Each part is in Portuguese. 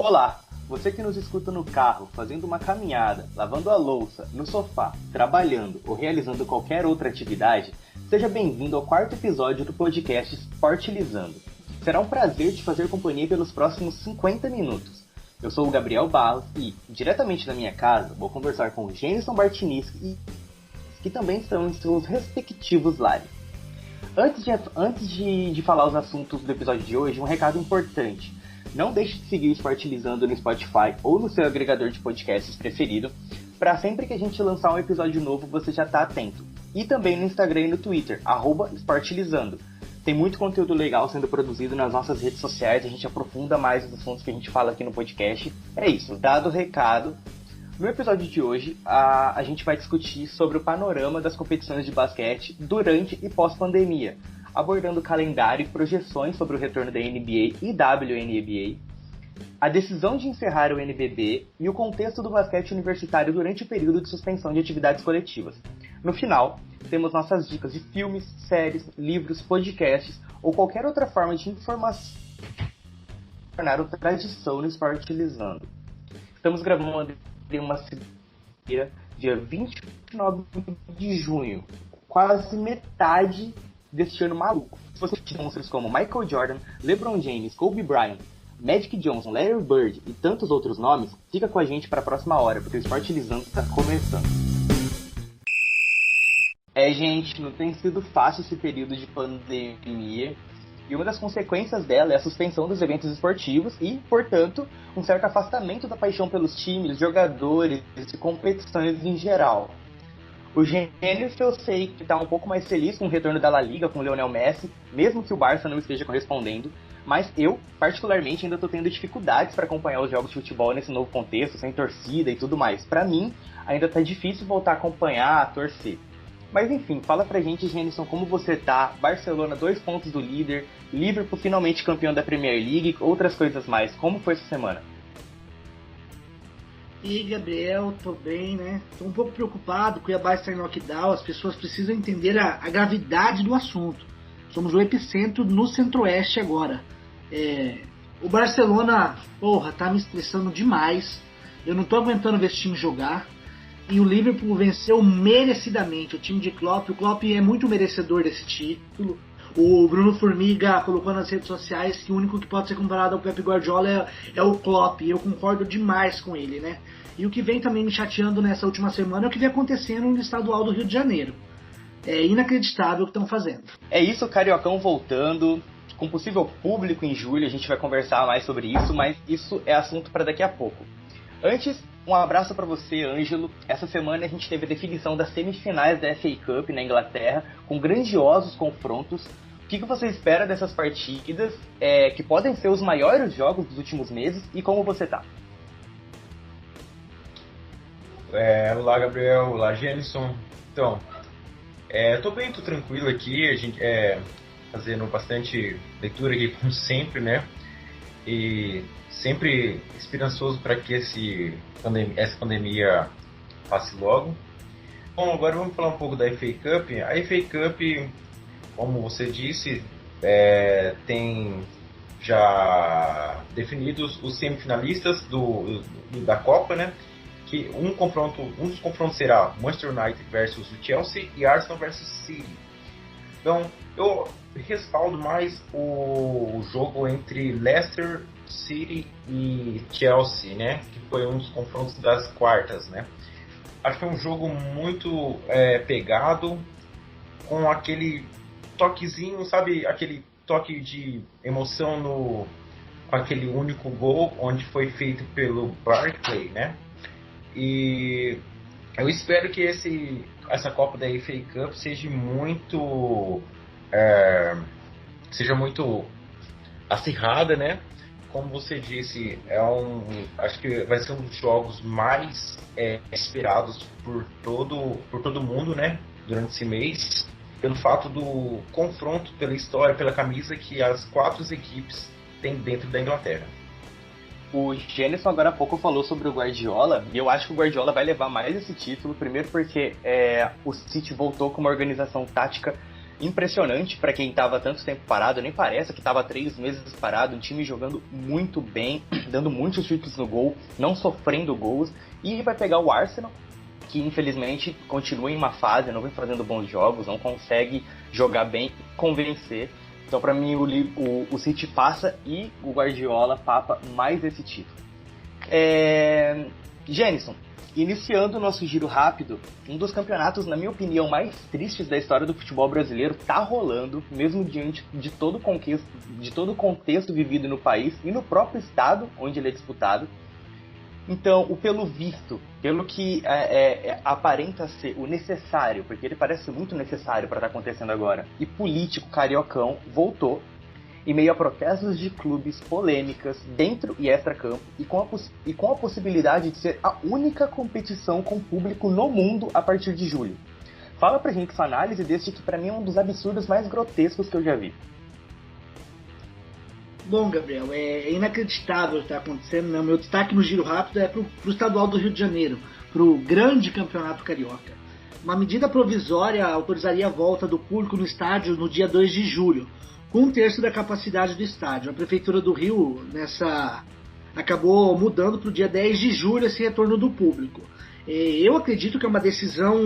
Olá, você que nos escuta no carro, fazendo uma caminhada, lavando a louça, no sofá, trabalhando ou realizando qualquer outra atividade, seja bem-vindo ao 4º episódio do podcast Sportilizando. Será um prazer te fazer companhia pelos próximos 50 minutos. Eu sou o Gabriel Barros e, diretamente da minha casa, vou conversar com o Jenison Bartiniski, que também estão em seus respectivos lares. Antes de falar os assuntos do episódio de hoje, um recado importante. Não deixe de seguir o Sportilizando no Spotify ou no seu agregador de podcasts preferido, para sempre que a gente lançar um episódio novo você já tá atento. E também no Instagram e no Twitter, @Sportilizando. Tem muito conteúdo legal sendo produzido nas nossas redes sociais, a gente aprofunda mais os assuntos que a gente fala aqui no podcast. É isso, dado o recado. No episódio de hoje, a gente vai discutir sobre o panorama das competições de basquete durante e pós-pandemia, abordando o calendário e projeções sobre o retorno da NBA e WNBA, a decisão de encerrar o NBB e o contexto do basquete universitário durante o período de suspensão de atividades coletivas. No final, temos nossas dicas de filmes, séries, livros, podcasts ou qualquer outra forma de informação tornar uma tradição no Sportilizando. Estamos gravando em uma segunda-feira, dia 29 de junho, quase metade deste ano maluco. Se você tiver monstros como Michael Jordan, LeBron James, Kobe Bryant, Magic Johnson, Larry Bird e tantos outros nomes, fica com a gente para a próxima hora, porque o Sportilizando está começando. Gente, não tem sido fácil esse período de pandemia, e uma das consequências dela é a suspensão dos eventos esportivos e, portanto, um certo afastamento da paixão pelos times, jogadores e competições em geral. O Gênesis eu sei que está um pouco mais feliz com o retorno da La Liga com o Lionel Messi, mesmo que o Barça não esteja correspondendo, mas eu, particularmente, ainda estou tendo dificuldades para acompanhar os jogos de futebol nesse novo contexto, sem torcida e tudo mais. Para mim, ainda está difícil voltar a acompanhar, a torcer. Mas enfim, fala pra gente, Jenison, como você tá? Barcelona 2 pontos do líder, Liverpool finalmente campeão da Premier League, outras coisas mais. Como foi essa semana? E Gabriel, tô bem, né? Tô um pouco preocupado, Cuiabá está em lockdown, as pessoas precisam entender a gravidade do assunto. Somos o epicentro no centro-oeste agora. O Barcelona, tá me estressando demais. Eu não tô aguentando ver esse time jogar. E o Liverpool venceu merecidamente o time de Klopp. O Klopp é muito merecedor desse título. O Bruno Formiga colocou nas redes sociais que o único que pode ser comparado ao Pep Guardiola é o Klopp. E eu concordo demais com ele, né? E o que vem também me chateando nessa última semana é o que vem acontecendo no estadual do Rio de Janeiro. É inacreditável o que estão fazendo. É isso, o Cariocão voltando, com possível público em julho. A gente vai conversar mais sobre isso, mas isso é assunto para daqui a pouco. Antes, um abraço para você, Ângelo. Essa semana a gente teve a definição das semifinais da FA Cup na Inglaterra, com grandiosos confrontos. O que você espera dessas partidas, que podem ser os maiores jogos dos últimos meses, e como você tá? Olá, Gabriel. Olá, Jenison. Então, tô bem, tô tranquilo aqui. A gente fazendo bastante leitura aqui, como sempre, né? E sempre esperançoso para que essa pandemia passe logo. Bom, agora vamos falar um pouco da FA Cup. A FA Cup, como você disse, tem já definidos os semifinalistas da Copa, né? Que um dos confrontos será Manchester United versus o Chelsea e Arsenal versus City. Então, eu respaldo mais o jogo entre Leicester City e Chelsea, né? Que foi um dos confrontos das quartas, né? Acho que é um jogo muito pegado, com aquele toquezinho, sabe? Aquele toque de emoção com aquele único gol, onde foi feito pelo Barkley, né? E eu espero que essa Copa da FA Cup seja muito acirrada, né? Como você disse, acho que vai ser um dos jogos mais esperados por todo mundo, né? Durante esse mês, pelo fato do confronto, pela história, pela camisa que as 4 equipes têm dentro da Inglaterra. O Jenison agora há pouco falou sobre o Guardiola, e eu acho que o Guardiola vai levar mais esse título, primeiro porque o City voltou com uma organização tática impressionante para quem estava tanto tempo parado, nem parece que estava 3 meses parado, um time jogando muito bem, dando muitos chutes no gol, não sofrendo gols, e vai pegar o Arsenal, que infelizmente continua em uma fase, não vem fazendo bons jogos, não consegue jogar bem, convencer. Então para mim o City passa e o Guardiola papa mais esse título. Jenison, iniciando o nosso giro rápido, um dos campeonatos, na minha opinião, mais tristes da história do futebol brasileiro tá rolando, mesmo diante de todo o contexto vivido no país e no próprio estado onde ele é disputado. Então, pelo visto, pelo que aparenta ser o necessário, porque ele parece muito necessário para estar acontecendo agora, e político cariocão voltou, em meio a protestos de clubes, polêmicas, dentro e extra-campo, e com a possibilidade de ser a única competição com público no mundo a partir de julho. Fala pra gente sua análise desse que pra mim é um dos absurdos mais grotescos que eu já vi. Bom, Gabriel, é inacreditável o que está acontecendo, né? O meu destaque no giro rápido é para o estadual do Rio de Janeiro, para o grande campeonato carioca. Uma medida provisória autorizaria a volta do público no estádio no dia 2 de julho, com 1/3 da capacidade do estádio. A Prefeitura do Rio acabou mudando para o dia 10 de julho esse retorno do público. Eu acredito que é uma decisão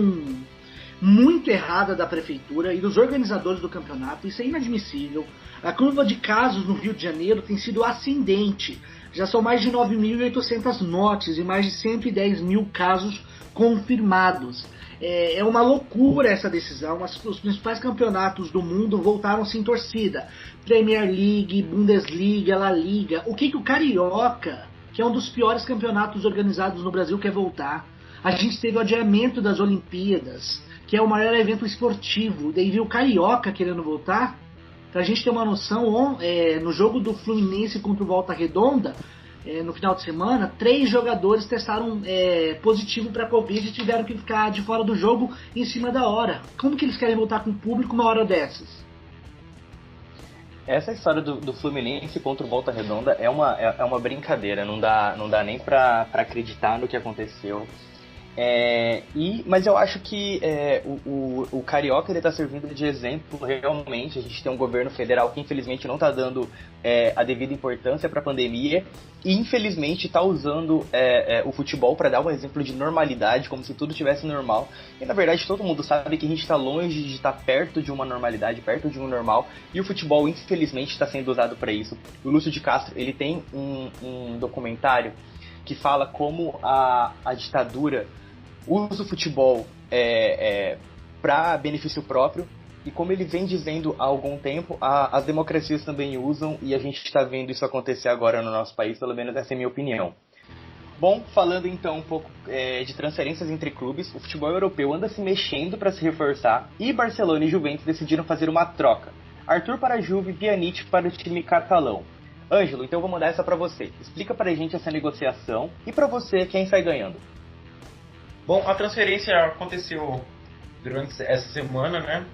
muito errada da Prefeitura e dos organizadores do campeonato. Isso é inadmissível. A curva de casos no Rio de Janeiro tem sido ascendente. Já são mais de 9.800 mortes e mais de 110 mil casos confirmados. É uma loucura essa decisão. Os principais campeonatos do mundo voltaram sem torcida. Premier League, Bundesliga, La Liga. O que o Carioca, que é um dos piores campeonatos organizados no Brasil, quer voltar? A gente teve o adiamento das Olimpíadas, que é o maior evento esportivo. Daí viu o Carioca querendo voltar? Pra gente ter uma noção, no jogo do Fluminense contra o Volta Redonda, no final de semana, 3 jogadores testaram positivo para Covid e tiveram que ficar de fora do jogo em cima da hora. Como que eles querem voltar com o público uma hora dessas? Essa história do Fluminense contra o Volta Redonda é uma brincadeira, não dá nem pra acreditar no que aconteceu. Mas eu acho que o Carioca ele tá servindo de exemplo realmente. A gente tem um governo federal que infelizmente não está dando a devida importância para a pandemia e infelizmente está usando o futebol para dar um exemplo de normalidade, como se tudo tivesse normal. E na verdade todo mundo sabe que a gente está longe de estar perto de uma normalidade, perto de um normal, e o futebol infelizmente está sendo usado para isso. O Lúcio de Castro ele tem um documentário que fala como a ditadura usa o futebol para benefício próprio, e como ele vem dizendo há algum tempo, as democracias também usam, e a gente está vendo isso acontecer agora no nosso país, pelo menos essa é a minha opinião. Bom, falando então um pouco de transferências entre clubes, o futebol europeu anda se mexendo para se reforçar, e Barcelona e Juventus decidiram fazer uma troca. Arthur para a Juve, Pjanic para o time catalão. Ângelo, então vou mandar essa para você. Explica para a gente essa negociação, e para você, quem sai ganhando? Bom, a transferência aconteceu durante essa semana, né?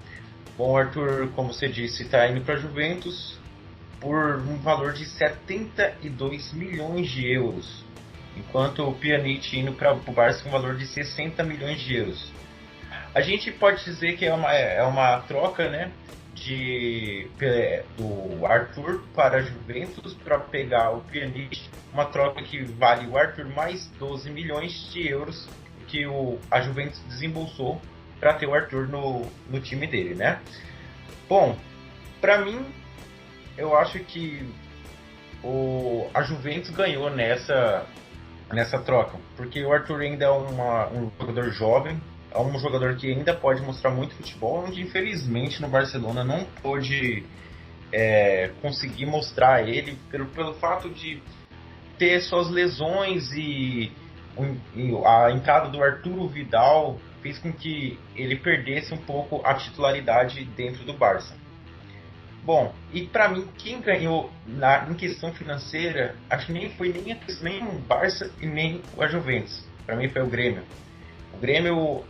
Bom, o Arthur, como você disse, está indo para a Juventus por um valor de 72 milhões de euros, enquanto o Pjanic indo para o Barça com um valor de 60 milhões de euros. A gente pode dizer que é uma troca, né, do Arthur para a Juventus para pegar o Pjanic, uma troca que vale o Arthur mais 12 milhões de euros que a Juventus desembolsou para ter o Arthur no time dele, né? Bom, para mim, eu acho que a Juventus ganhou nessa troca, porque o Arthur ainda é um jogador jovem, é um jogador que ainda pode mostrar muito futebol, onde infelizmente no Barcelona não pôde conseguir mostrar ele pelo fato de ter suas lesões e a entrada do Arturo Vidal fez com que ele perdesse um pouco a titularidade dentro do Barça. Bom, e para mim, quem ganhou em questão financeira, acho que nem o Barça e nem a Juventus. Para mim foi o Grêmio. O Grêmio,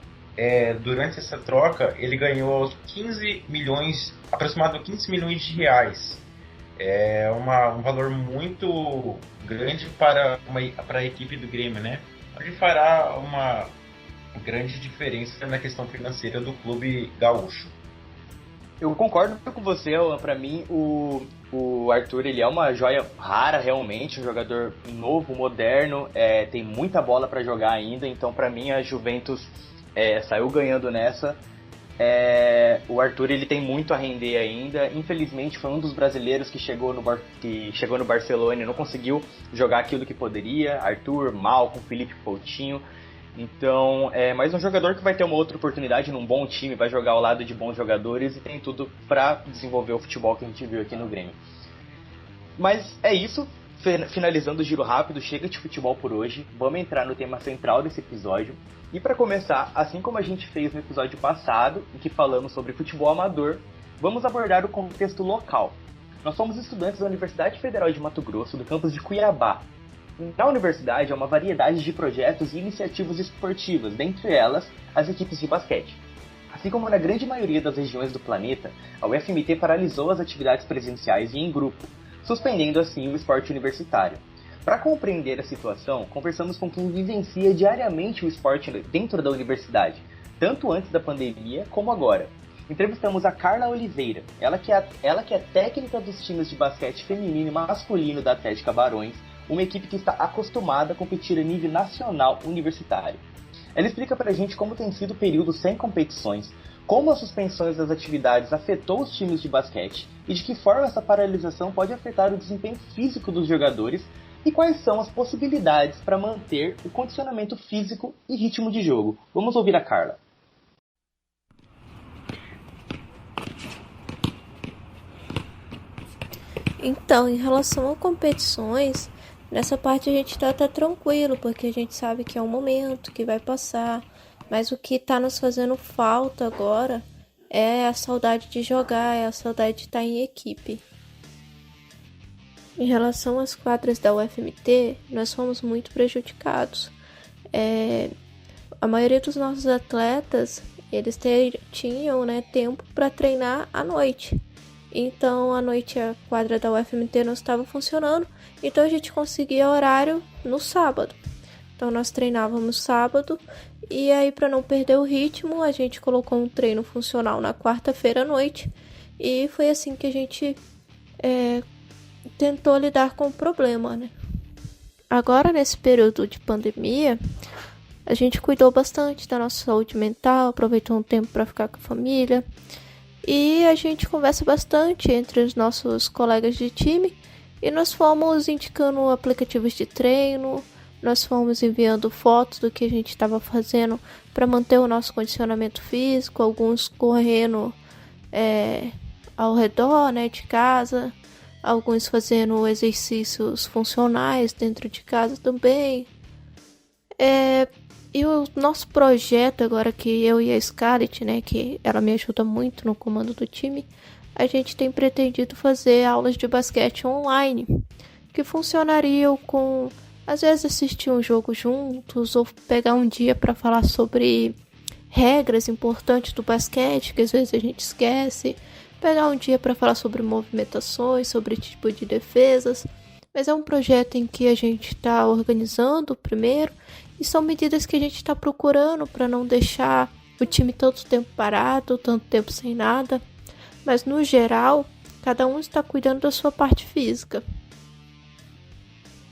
durante essa troca, ele ganhou 15 milhões, aproximadamente 15 milhões de reais. É um valor muito grande para a equipe do Grêmio, né? Onde fará uma grande diferença na questão financeira do clube gaúcho. Eu concordo com você, Alan. Pra mim, o Arthur, ele é uma joia rara, realmente, um jogador novo, moderno, tem muita bola pra jogar ainda, então pra mim a Juventus saiu ganhando nessa. O Arthur, ele tem muito a render ainda. Infelizmente, foi um dos brasileiros que chegou no Barcelona e não conseguiu jogar aquilo que poderia. Arthur, Malcom, Felipe Coutinho. Então, é mais um jogador que vai ter uma outra oportunidade num bom time, vai jogar ao lado de bons jogadores e tem tudo para desenvolver o futebol que a gente viu aqui no Grêmio. Mas é isso, finalizando o giro rápido, chega de futebol por hoje, vamos entrar no tema central desse episódio. E para começar, assim como a gente fez no episódio passado, em que falamos sobre futebol amador, vamos abordar o contexto local. Nós somos estudantes da Universidade Federal de Mato Grosso, do campus de Cuiabá. Na universidade há uma variedade de projetos e iniciativas esportivas, dentre elas as equipes de basquete. Assim como na grande maioria das regiões do planeta, a UFMT paralisou as atividades presenciais e em grupo, suspendendo assim o esporte universitário. Para compreender a situação, conversamos com quem vivencia diariamente o esporte dentro da universidade, tanto antes da pandemia como agora. Entrevistamos a Carla Oliveira, ela que é técnica dos times de basquete feminino e masculino da Atlética Barões, uma equipe que está acostumada a competir a nível nacional universitário. Ela explica pra gente como tem sido o período sem competições, como as suspensões das atividades afetou os times de basquete e de que forma essa paralisação pode afetar o desempenho físico dos jogadores e quais são as possibilidades para manter o condicionamento físico e ritmo de jogo. Vamos ouvir a Carla. Então, em relação a competições, nessa parte a gente tá até tranquilo, porque a gente sabe que é um momento, que vai passar. Mas o que tá nos fazendo falta agora é a saudade de jogar, é a saudade de estar em equipe. Em relação às quadras da UFMT, nós fomos muito prejudicados. A maioria dos nossos atletas, eles tinham tempo para treinar à noite. Então, à noite a quadra da UFMT não estava funcionando, então a gente conseguia horário no sábado. Então, nós treinávamos sábado, e aí para não perder o ritmo, a gente colocou um treino funcional na quarta-feira à noite, e foi assim que a gente tentou lidar com o problema, né? Agora, nesse período de pandemia, a gente cuidou bastante da nossa saúde mental, aproveitou um tempo para ficar com a família. E a gente conversa bastante entre os nossos colegas de time e nós fomos indicando aplicativos de treino, nós fomos enviando fotos do que a gente estava fazendo para manter o nosso condicionamento físico, alguns correndo ao redor de casa, alguns fazendo exercícios funcionais dentro de casa também. E o nosso projeto agora, que eu e a Scarlett, que ela me ajuda muito no comando do time, a gente tem pretendido fazer aulas de basquete online, que funcionariam com, às vezes, assistir um jogo juntos, ou pegar um dia para falar sobre regras importantes do basquete, que às vezes a gente esquece, pegar um dia para falar sobre movimentações, sobre tipo de defesas. Mas é um projeto em que a gente está organizando primeiro, e são medidas que a gente está procurando para não deixar o time tanto tempo parado, tanto tempo sem nada. Mas no geral, cada um está cuidando da sua parte física.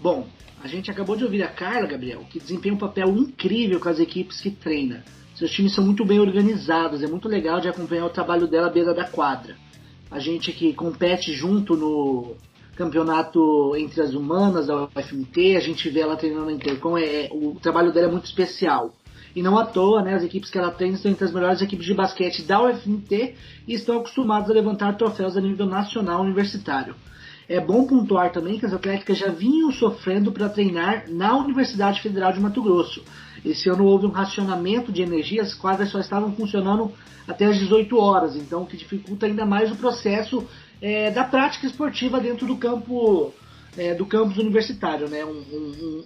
Bom, a gente acabou de ouvir a Carla, Gabriel, que desempenha um papel incrível com as equipes que treina. Seus times são muito bem organizados, é muito legal de acompanhar o trabalho dela à beira da quadra. A gente que compete junto no campeonato entre as humanas da UFMT, a gente vê ela treinando na Intercom, o trabalho dela é muito especial. E não à toa, as equipes que ela treina estão entre as melhores equipes de basquete da UFMT e estão acostumadas a levantar troféus a nível nacional universitário. É bom pontuar também que as atléticas já vinham sofrendo para treinar na Universidade Federal de Mato Grosso. Esse ano houve um racionamento de energia, as quadras só estavam funcionando até as 18 horas, então o que dificulta ainda mais o processo da prática esportiva dentro do campo do campus universitário,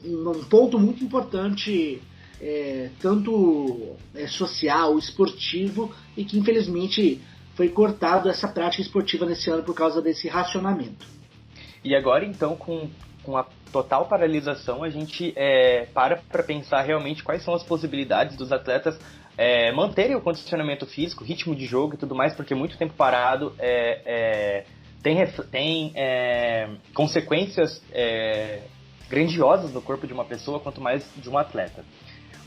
um ponto muito importante, tanto social, esportivo, e que infelizmente foi cortado essa prática esportiva nesse ano por causa desse racionamento. E agora então, com a total paralisação, a gente para pensar realmente quais são as possibilidades dos atletas manterem o condicionamento físico, ritmo de jogo e tudo mais, porque muito tempo parado tem consequências grandiosas no corpo de uma pessoa, quanto mais de um atleta.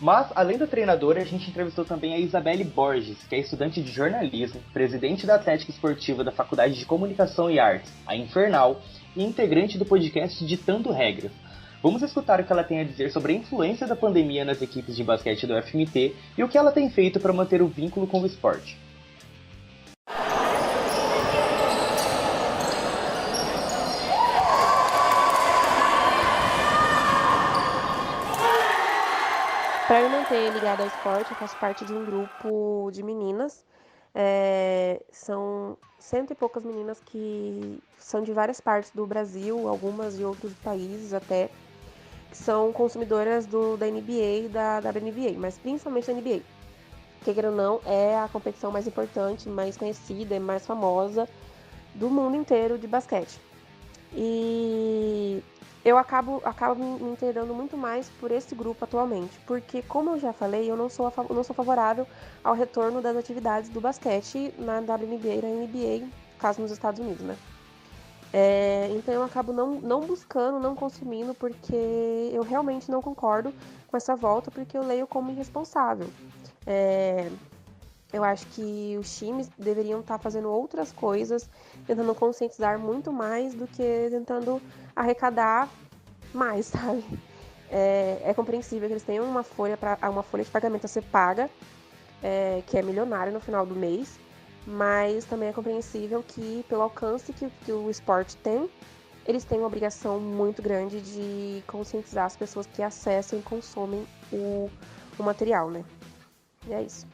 Mas, além da treinadora, a gente entrevistou também a Isabelle Borges, que é estudante de jornalismo, presidente da Atlética Esportiva da Faculdade de Comunicação e Artes, a Infernal, e integrante do podcast Ditando Regras. Vamos escutar o que ela tem a dizer sobre a influência da pandemia nas equipes de basquete do UFMT e o que ela tem feito para manter o vínculo com o esporte. Para me manter ligada ao esporte, eu faço parte de um grupo de meninas. São 100 e poucas meninas que são de várias partes do Brasil, algumas de outros países até, que são consumidoras da NBA e da WNBA, mas principalmente da NBA. Que, queira ou não, é a competição mais importante, mais conhecida e mais famosa do mundo inteiro de basquete. E eu acabo me interessando muito mais por esse grupo atualmente, porque, como eu já falei, eu não sou favorável ao retorno das atividades do basquete na WNBA e na NBA, caso nos Estados Unidos, né? Então eu acabo não buscando, não consumindo, porque eu realmente não concordo com essa volta, porque eu leio como irresponsável. Eu acho que os times deveriam estar fazendo outras coisas, tentando conscientizar muito mais do que tentando arrecadar mais, sabe? É compreensível que eles tenham uma folha de pagamento a ser paga, que é milionária no final do mês, mas também é compreensível que, pelo alcance que o esporte tem, eles têm uma obrigação muito grande de conscientizar as pessoas que acessam e consomem o material, né? E é isso.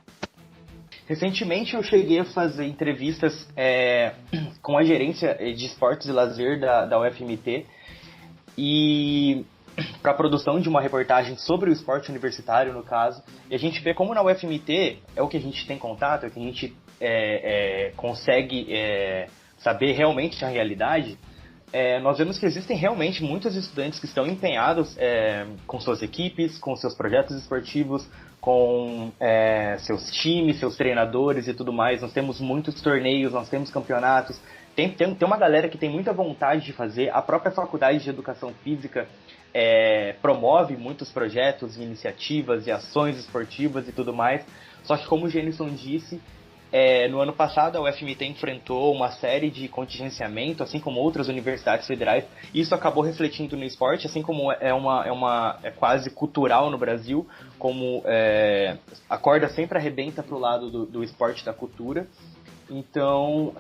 Recentemente eu cheguei a fazer entrevistas com a gerência de esportes e lazer da UFMT e para a produção de uma reportagem sobre o esporte universitário, no caso, e a gente vê como na UFMT é o que a gente tem contato, é o que a gente consegue saber realmente a realidade. Nós vemos que existem realmente muitos estudantes que estão empenhados com suas equipes, com seus projetos esportivos, com seus times, seus treinadores e tudo mais. Nós temos muitos torneios, nós temos campeonatos. Tem uma galera que tem muita vontade de fazer. A própria Faculdade de Educação Física promove muitos projetos, iniciativas e ações esportivas e tudo mais. Só que, como o Jenison disse, no ano passado a UFMT enfrentou uma série de contingenciamento, assim como outras universidades federais. Isso acabou refletindo no esporte, assim como é quase cultural no Brasil, como a corda sempre arrebenta para o lado do esporte, da cultura. Então,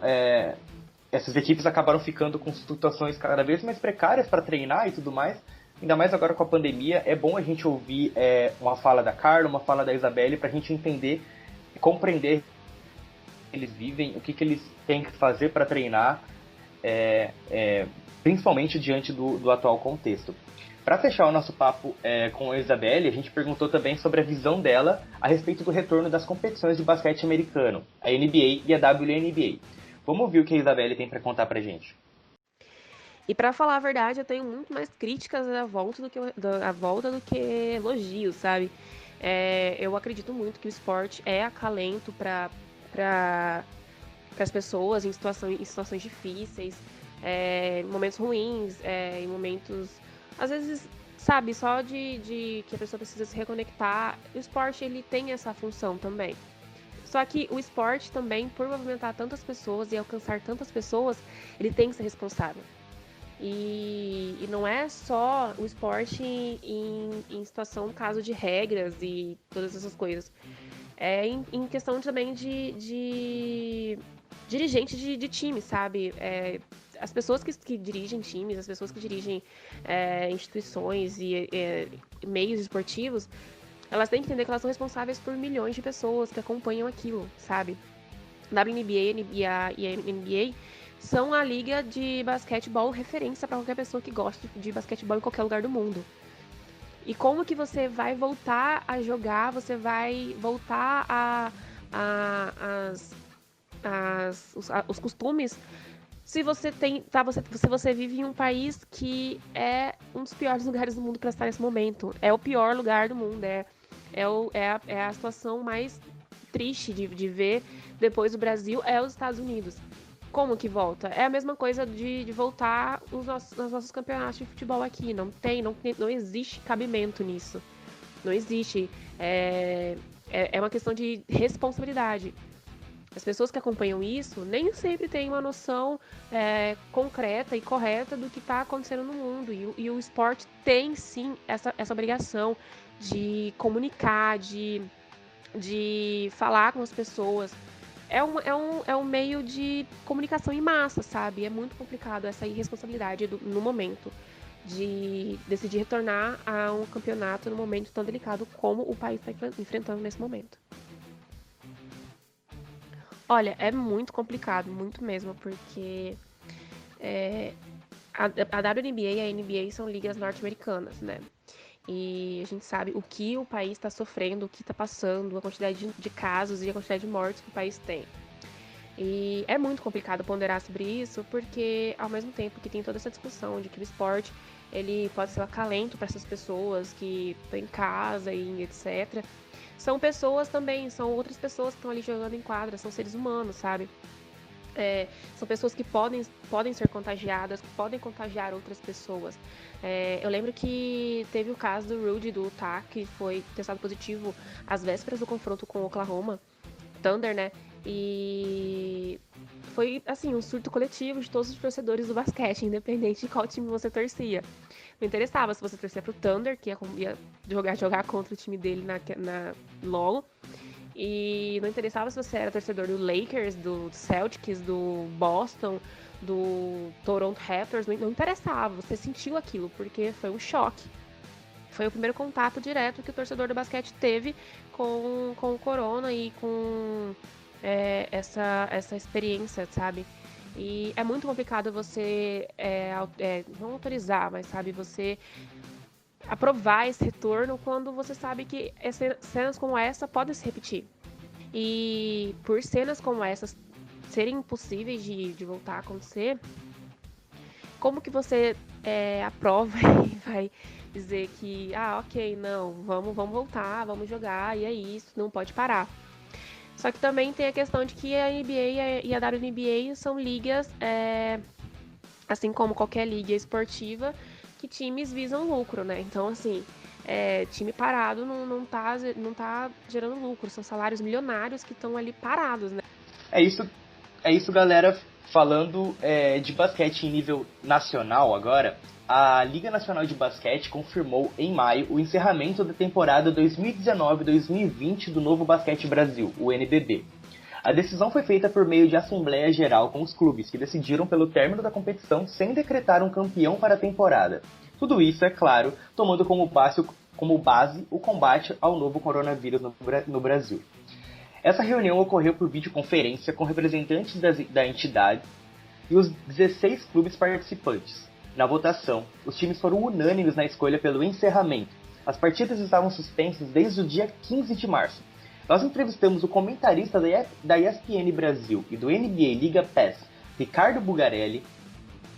essas equipes acabaram ficando com situações cada vez mais precárias para treinar e tudo mais. Ainda mais agora com a pandemia, é bom a gente ouvir uma fala da Carla, uma fala da Isabelle, para a gente entender e compreender eles vivem, o que eles têm que fazer para treinar, principalmente diante do atual contexto. Para fechar o nosso papo com a Isabelle, a gente perguntou também sobre a visão dela a respeito do retorno das competições de basquete americano, a NBA e a WNBA. Vamos ouvir o que a Isabelle tem para contar pra gente. E para falar a verdade, eu tenho muito mais críticas à volta do que elogios, sabe? Eu acredito muito que o esporte é acalento para as pessoas em situações difíceis, em momentos ruins, em momentos, às vezes, sabe, só de que a pessoa precisa se reconectar. O esporte, ele tem essa função também. Só que o esporte também, por movimentar tantas pessoas e alcançar tantas pessoas, ele tem que ser responsável. E não é só o esporte em situação, no caso de regras e todas essas coisas. Em questão também de dirigente de time, sabe? As pessoas que dirigem times, as pessoas que dirigem instituições e meios esportivos, elas têm que entender que elas são responsáveis por milhões de pessoas que acompanham aquilo, sabe? A WNBA e a NBA são a liga de basquetebol referência para qualquer pessoa que gosta de basquetebol em qualquer lugar do mundo. E como que você vai voltar a jogar, você vai voltar os costumes se você se você vive em um país que é um dos piores lugares do mundo para estar nesse momento. É o pior lugar do mundo, é a situação mais triste de ver depois do Brasil, é os Estados Unidos. Como que volta? É a mesma coisa de voltar os nossos campeonatos de futebol aqui. Não existe cabimento nisso. Não existe. É uma questão de responsabilidade. As pessoas que acompanham isso nem sempre têm uma noção concreta e correta do que está acontecendo no mundo. E o esporte tem, sim, essa obrigação de comunicar, de falar com as pessoas. É um meio de comunicação em massa, sabe? É muito complicado essa irresponsabilidade no momento de decidir retornar a um campeonato no momento tão delicado como o país está enfrentando nesse momento. Olha, é muito complicado, muito mesmo, porque a WNBA e a NBA são ligas norte-americanas, né? E a gente sabe o que o país está sofrendo, o que está passando, a quantidade de casos e a quantidade de mortes que o país tem. E é muito complicado ponderar sobre isso, porque ao mesmo tempo que tem toda essa discussão de que o esporte ele pode ser um acalento para essas pessoas que estão em casa e etc., são pessoas também, são outras pessoas que estão ali jogando em quadra, são seres humanos, sabe? São pessoas que podem ser contagiadas, que podem contagiar outras pessoas. Eu lembro que teve o caso do Rudy do Utah, que foi testado positivo às vésperas do confronto com o Oklahoma Thunder, né? E foi, assim, um surto coletivo de todos os torcedores do basquete, independente de qual time você torcia. Não interessava se você torcia pro Thunder, que ia jogar contra o time dele na LoL. E não interessava se você era torcedor do Lakers, do Celtics, do Boston, do Toronto Raptors. Não interessava, você sentiu aquilo, porque foi um choque. Foi o primeiro contato direto que o torcedor do basquete teve com o corona e com essa experiência, sabe? E é muito complicado você não autorizar, mas, sabe, você aprovar esse retorno quando você sabe que cenas como essa podem se repetir. E por cenas como essas serem impossíveis de voltar a acontecer, como que você aprova e vai dizer que, ok, não, vamos voltar, vamos jogar, e é isso, não pode parar. Só que também tem a questão de que a NBA e a WNBA são ligas, assim como qualquer liga esportiva, que times visam lucro, né? Então, assim, time parado não tá gerando lucro, são salários milionários que estão ali parados, né? É isso, galera. Falando de basquete em nível nacional agora, a Liga Nacional de Basquete confirmou em maio o encerramento da temporada 2019-2020 do Novo Basquete Brasil, o NBB. A decisão foi feita por meio de assembleia geral com os clubes, que decidiram pelo término da competição sem decretar um campeão para a temporada. Tudo isso, é claro, tomando como base o combate ao novo coronavírus no Brasil. Essa reunião ocorreu por videoconferência com representantes da entidade e os 16 clubes participantes. Na votação, os times foram unânimes na escolha pelo encerramento. As partidas estavam suspensas desde o dia 15 de março. Nós entrevistamos o comentarista da ESPN Brasil e do NBA Liga Pass, Ricardo Bugarelli,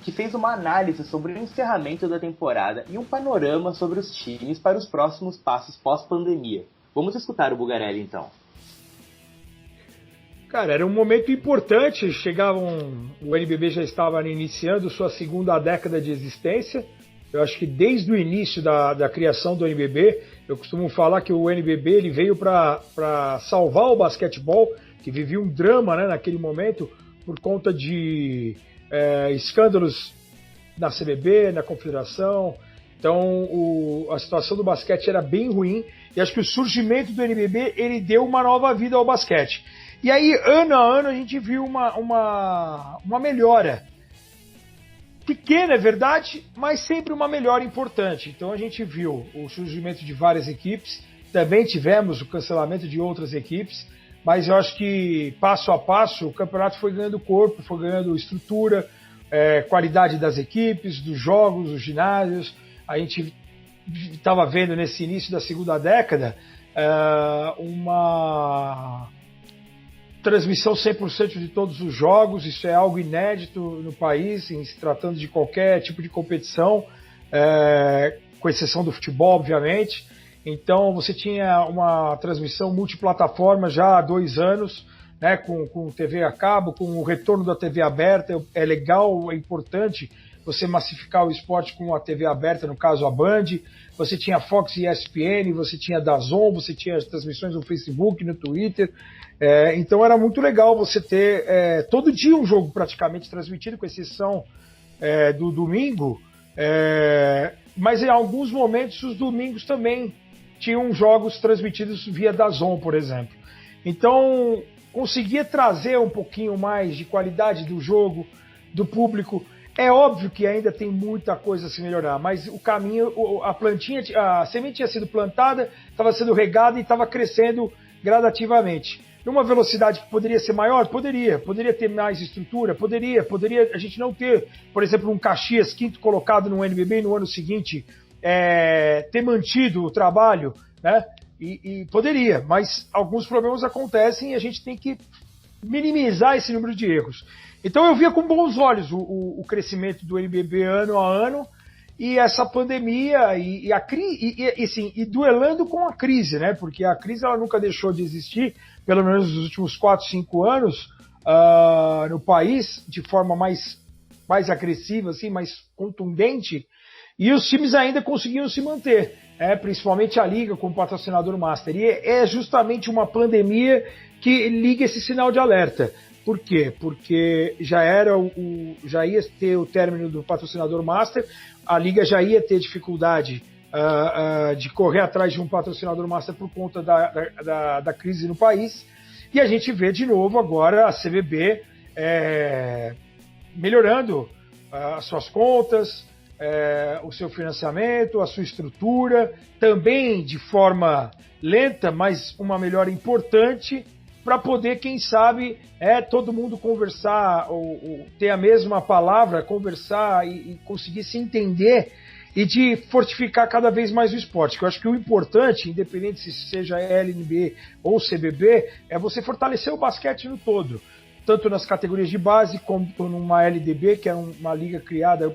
que fez uma análise sobre o encerramento da temporada e um panorama sobre os times para os próximos passos pós-pandemia. Vamos escutar o Bugarelli então. Cara, era um momento importante, o NBB já estava iniciando sua segunda década de existência. Eu acho que desde o início da criação do NBB, eu costumo falar que o NBB ele veio para salvar o basquetebol, que vivia um drama, né, naquele momento, por conta de escândalos na CBB, na Confederação. Então a situação do basquete era bem ruim, e acho que o surgimento do NBB ele deu uma nova vida ao basquete. E aí, ano a ano, a gente viu uma melhora. Pequena, é verdade, mas sempre uma melhora importante. Então a gente viu o surgimento de várias equipes, também tivemos o cancelamento de outras equipes, mas eu acho que, passo a passo, o campeonato foi ganhando corpo, foi ganhando estrutura, qualidade das equipes, dos jogos, dos ginásios. A gente estava vendo nesse início da segunda década uma transmissão 100% de todos os jogos. Isso é algo inédito no país, em se tratando de qualquer tipo de competição, com exceção do futebol, obviamente. Então você tinha uma transmissão multiplataforma já há 2 anos, né, com TV a cabo, com o retorno da TV aberta. É legal, é importante você massificar o esporte com a TV aberta, no caso a Band. Você tinha Fox e ESPN, você tinha DAZN, você tinha as transmissões no Facebook, no Twitter. Então era muito legal você ter todo dia um jogo praticamente transmitido, com exceção do domingo. Mas em alguns momentos os domingos também tinham jogos transmitidos via DAZN, por exemplo. Então conseguia trazer um pouquinho mais de qualidade do jogo, do público. É óbvio que ainda tem muita coisa a se melhorar, mas o caminho, a semente tinha sido plantada, estava sendo regada e estava crescendo gradativamente. Numa velocidade que poderia ser maior? Poderia ter mais estrutura? Poderia a gente não ter, por exemplo, um Caxias quinto colocado no NBB e no ano seguinte ter mantido o trabalho, né? E poderia, mas alguns problemas acontecem e a gente tem que minimizar esse número de erros. Então eu via com bons olhos o crescimento do NBB ano a ano, e essa pandemia e duelando com a crise, né? Porque a crise ela nunca deixou de existir, pelo menos nos últimos 4, 5 anos, no país, de forma mais agressiva, assim, mais contundente, e os times ainda conseguiam se manter, principalmente a Liga com o patrocinador Master. E é justamente uma pandemia que liga esse sinal de alerta. Por quê? Porque já ia ter o término do patrocinador Master, a Liga já ia ter dificuldade de correr atrás de um patrocinador Master por conta da crise no país, e a gente vê de novo agora a CBB melhorando as suas contas, o seu financiamento, a sua estrutura, também de forma lenta, mas uma melhora importante, para poder, quem sabe, todo mundo conversar, ou ter a mesma palavra, conversar e conseguir se entender, e de fortificar cada vez mais o esporte. Que eu acho que o importante, independente se seja LNB ou CBB, é você fortalecer o basquete no todo, tanto nas categorias de base, como numa LDB, que é uma liga criada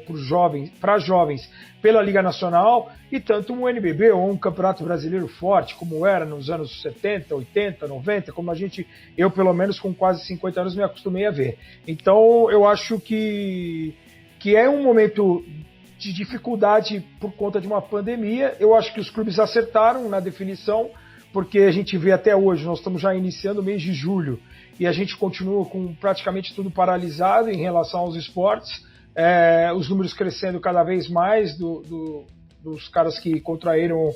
para jovens pela Liga Nacional, e tanto um NBB ou um Campeonato Brasileiro forte, como era nos anos 70, 80, 90, como eu pelo menos com quase 50 anos me acostumei a ver. Então eu acho que é um momento de dificuldade por conta de uma pandemia. Eu acho que os clubes acertaram na definição, porque a gente vê até hoje, nós estamos já iniciando o mês de julho, e a gente continua com praticamente tudo paralisado em relação aos esportes, os números crescendo cada vez mais dos caras que contraíram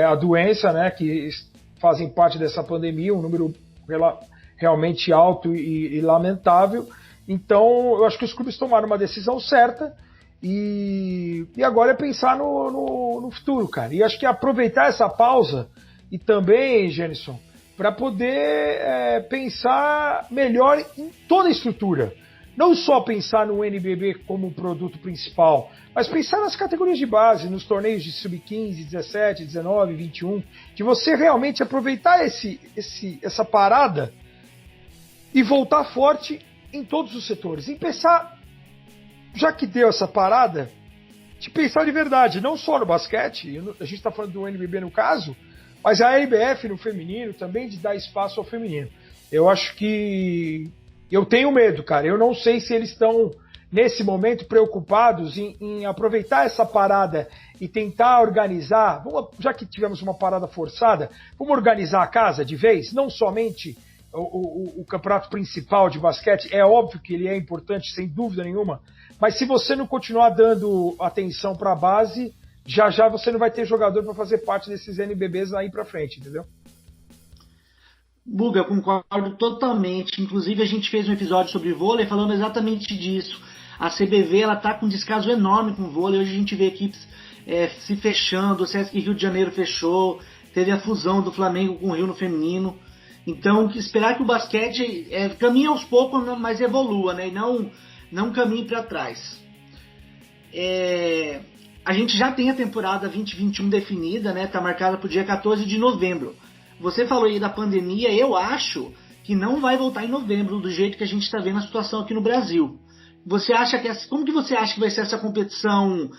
a doença, né, que fazem parte dessa pandemia, um número realmente alto e lamentável. Então eu acho que os clubes tomaram uma decisão certa, e agora é pensar no futuro, cara. E acho que aproveitar essa pausa, e também, Jenison, para poder pensar melhor em toda a estrutura. Não só pensar no NBB como produto principal, mas pensar nas categorias de base, nos torneios de sub-15, 17, 19, 21, de você realmente aproveitar essa parada e voltar forte em todos os setores. E pensar, já que deu essa parada, de pensar de verdade, não só no basquete, a gente está falando do NBB no caso, mas a LBF no feminino também, de dar espaço ao feminino. Eu acho que eu tenho medo, cara. Eu não sei se eles estão, nesse momento, preocupados em aproveitar essa parada e tentar organizar, já que tivemos uma parada forçada, vamos organizar a casa de vez, não somente o campeonato principal de basquete. É óbvio que ele é importante, sem dúvida nenhuma, mas se você não continuar dando atenção para a base, já você não vai ter jogador para fazer parte desses NBBs aí para frente, entendeu? Buga, eu concordo totalmente. Inclusive a gente fez um episódio sobre vôlei falando exatamente disso. A CBV ela tá com um descaso enorme com o vôlei. Hoje a gente vê equipes se fechando. O Sesc Rio de Janeiro fechou. Teve a fusão do Flamengo com o Rio no feminino. Então esperar que o basquete caminhe aos poucos, mas evolua, né? E não caminhe para trás. A gente já tem a temporada 2021 definida, né? Tá marcada para o dia 14 de novembro. Você falou aí da pandemia, eu acho que não vai voltar em novembro, do jeito que a gente está vendo a situação aqui no Brasil. Como que você acha que vai ser essa competição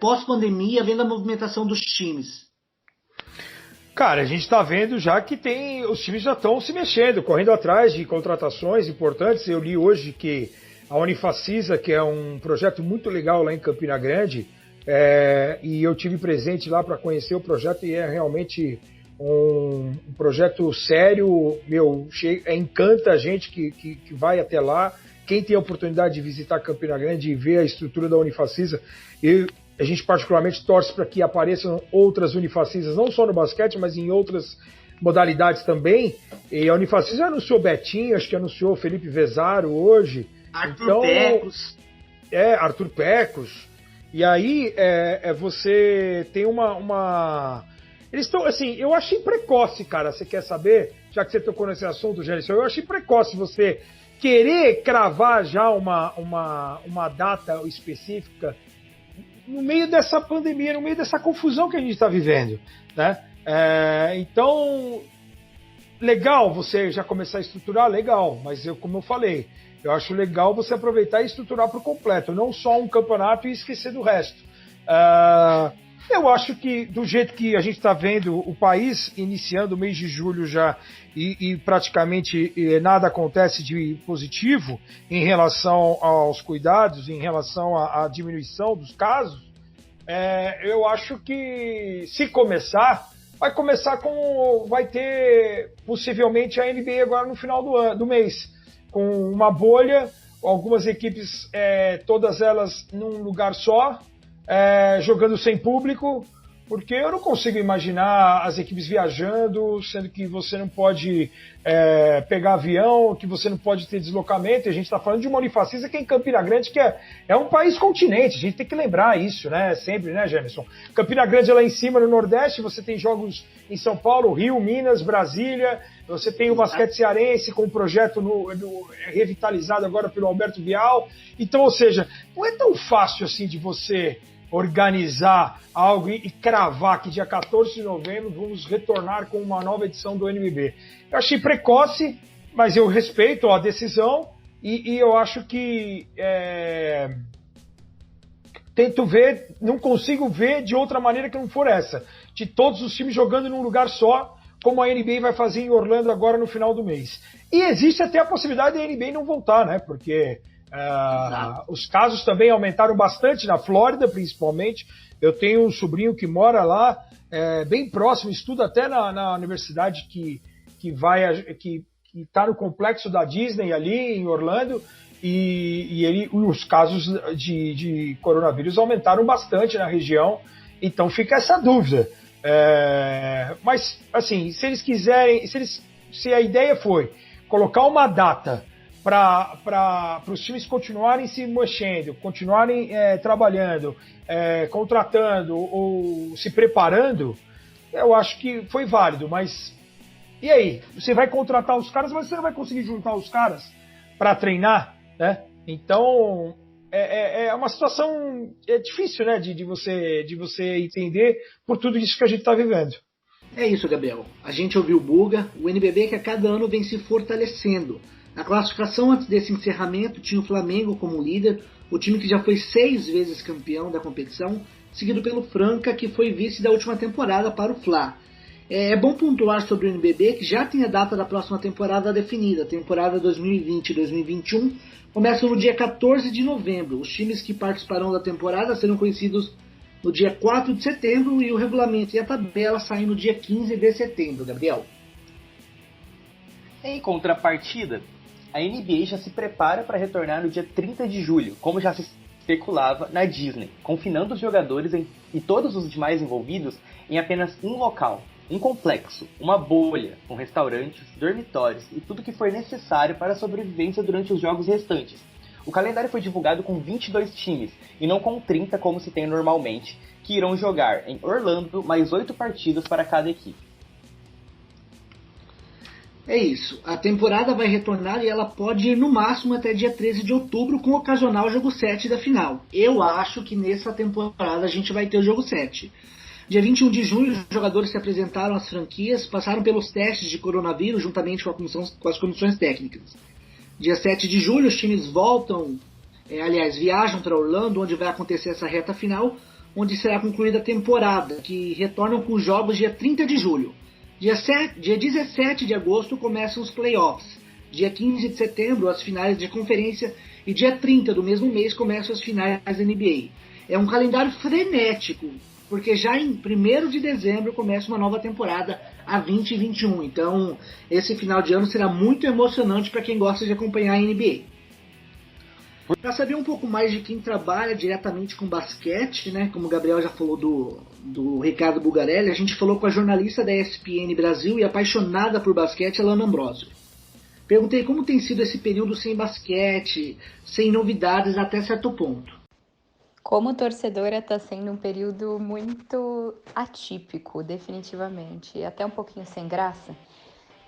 pós-pandemia, vendo a movimentação dos times? Cara, a gente está vendo já que os times já estão se mexendo, correndo atrás de contratações importantes. Eu li hoje que a Unifacisa, que é um projeto muito legal lá em Campina Grande, e eu tive presente lá para conhecer o projeto e é realmente um projeto sério, encanta a gente que vai até lá. Quem tem a oportunidade de visitar Campina Grande e ver a estrutura da Unifacisa, a gente particularmente torce para que apareçam outras Unifacisas, não só no basquete, mas em outras modalidades também. E a Unifacisa anunciou Betinho, acho que anunciou Felipe Vezaro hoje. Arthur Pecos. Arthur Pecos. E aí você tem uma... Eles estão, assim, eu achei precoce, cara, você quer saber? Já que você tocou nesse assunto, Gênesis, eu achei precoce você querer cravar já uma data específica no meio dessa pandemia, no meio dessa confusão que a gente está vivendo, né? Então, legal você já começar a estruturar, legal, mas como eu falei, eu acho legal você aproveitar e estruturar por completo, não só um campeonato e esquecer do resto. Eu acho que do jeito que a gente está vendo o país iniciando o mês de julho já e praticamente nada acontece de positivo em relação aos cuidados, em relação à diminuição dos casos, eu acho que se começar, vai ter possivelmente a NBA agora no final do mês, com uma bolha, algumas equipes, todas elas num lugar só, jogando sem público, porque eu não consigo imaginar as equipes viajando, sendo que você não pode pegar avião, que você não pode ter deslocamento. E a gente está falando de uma Unifacisa que é em Campina Grande, que é um país continente, a gente tem que lembrar isso, né? Sempre, né, Jamerson? Campina Grande é lá em cima, no Nordeste, você tem jogos em São Paulo, Rio, Minas, Brasília, você tem o basquete cearense com o projeto revitalizado agora pelo Alberto Vial. Então, ou seja, não é tão fácil assim de você organizar algo e cravar que dia 14 de novembro vamos retornar com uma nova edição do NBB. Eu achei precoce, mas eu respeito a decisão e eu acho que tento ver, não consigo ver de outra maneira que não for essa, de todos os times jogando num lugar só, como a NBA vai fazer em Orlando agora no final do mês. E existe até a possibilidade da NBA não voltar, né? Porque os casos também aumentaram bastante na Flórida, principalmente. Eu tenho um sobrinho que mora lá, bem próximo, estuda até na universidade que está no complexo da Disney ali em Orlando, e os casos de coronavírus aumentaram bastante na região. Então fica essa dúvida. Mas, assim, se eles quiserem, se a ideia foi colocar uma data para os times continuarem se mexendo, continuarem trabalhando, contratando ou se preparando, eu acho que foi válido. Mas e aí? Você vai contratar os caras, mas você não vai conseguir juntar os caras para treinar, né? Então é uma situação difícil, né, de você entender por tudo isso que a gente está vivendo. É isso, Gabriel. A gente ouviu o Buga, o NBB que a cada ano vem se fortalecendo. Na classificação antes desse encerramento tinha o Flamengo como líder, o time que já foi 6 vezes campeão da competição, seguido pelo Franca, que foi vice da última temporada para o Fla. É bom pontuar sobre o NBB, que já tem a data da próxima temporada definida. A temporada 2020-2021 começa no dia 14 de novembro. Os times que participarão da temporada serão conhecidos no dia 4 de setembro e o regulamento e a tabela saem no dia 15 de setembro, Gabriel. Em contrapartida, a NBA já se prepara para retornar no dia 30 de julho, como já se especulava na Disney, confinando os jogadores e todos os demais envolvidos em apenas um local, um complexo, uma bolha, com restaurantes, dormitórios e tudo que for necessário para a sobrevivência durante os jogos restantes. O calendário foi divulgado com 22 times, e não com 30 como se tem normalmente, que irão jogar em Orlando mais 8 partidas para cada equipe. É isso, a temporada vai retornar e ela pode ir no máximo até dia 13 de outubro com o ocasional jogo 7 da final. Eu acho que nessa temporada a gente vai ter o jogo 7. Dia 21 de junho, os jogadores se apresentaram às franquias, passaram pelos testes de coronavírus juntamente com as comissões técnicas. Dia 7 de julho, os times viajam para Orlando, onde vai acontecer essa reta final, onde será concluída a temporada, que retornam com os jogos dia 30 de julho. Dia 17 de agosto começam os playoffs. Dia 15 de setembro, as finais de conferência. E dia 30 do mesmo mês começam as finais da NBA. É um calendário frenético, porque já em 1º de dezembro começa uma nova temporada, a 2021. Então, esse final de ano será muito emocionante para quem gosta de acompanhar a NBA. Para saber um pouco mais de quem trabalha diretamente com basquete, né, como o Gabriel já falou do Ricardo Bulgarelli, a gente falou com a jornalista da ESPN Brasil e apaixonada por basquete, Alana Ambrosio. Perguntei como tem sido esse período sem basquete, sem novidades até certo ponto. Como torcedora, está sendo um período muito atípico, definitivamente, e até um pouquinho sem graça,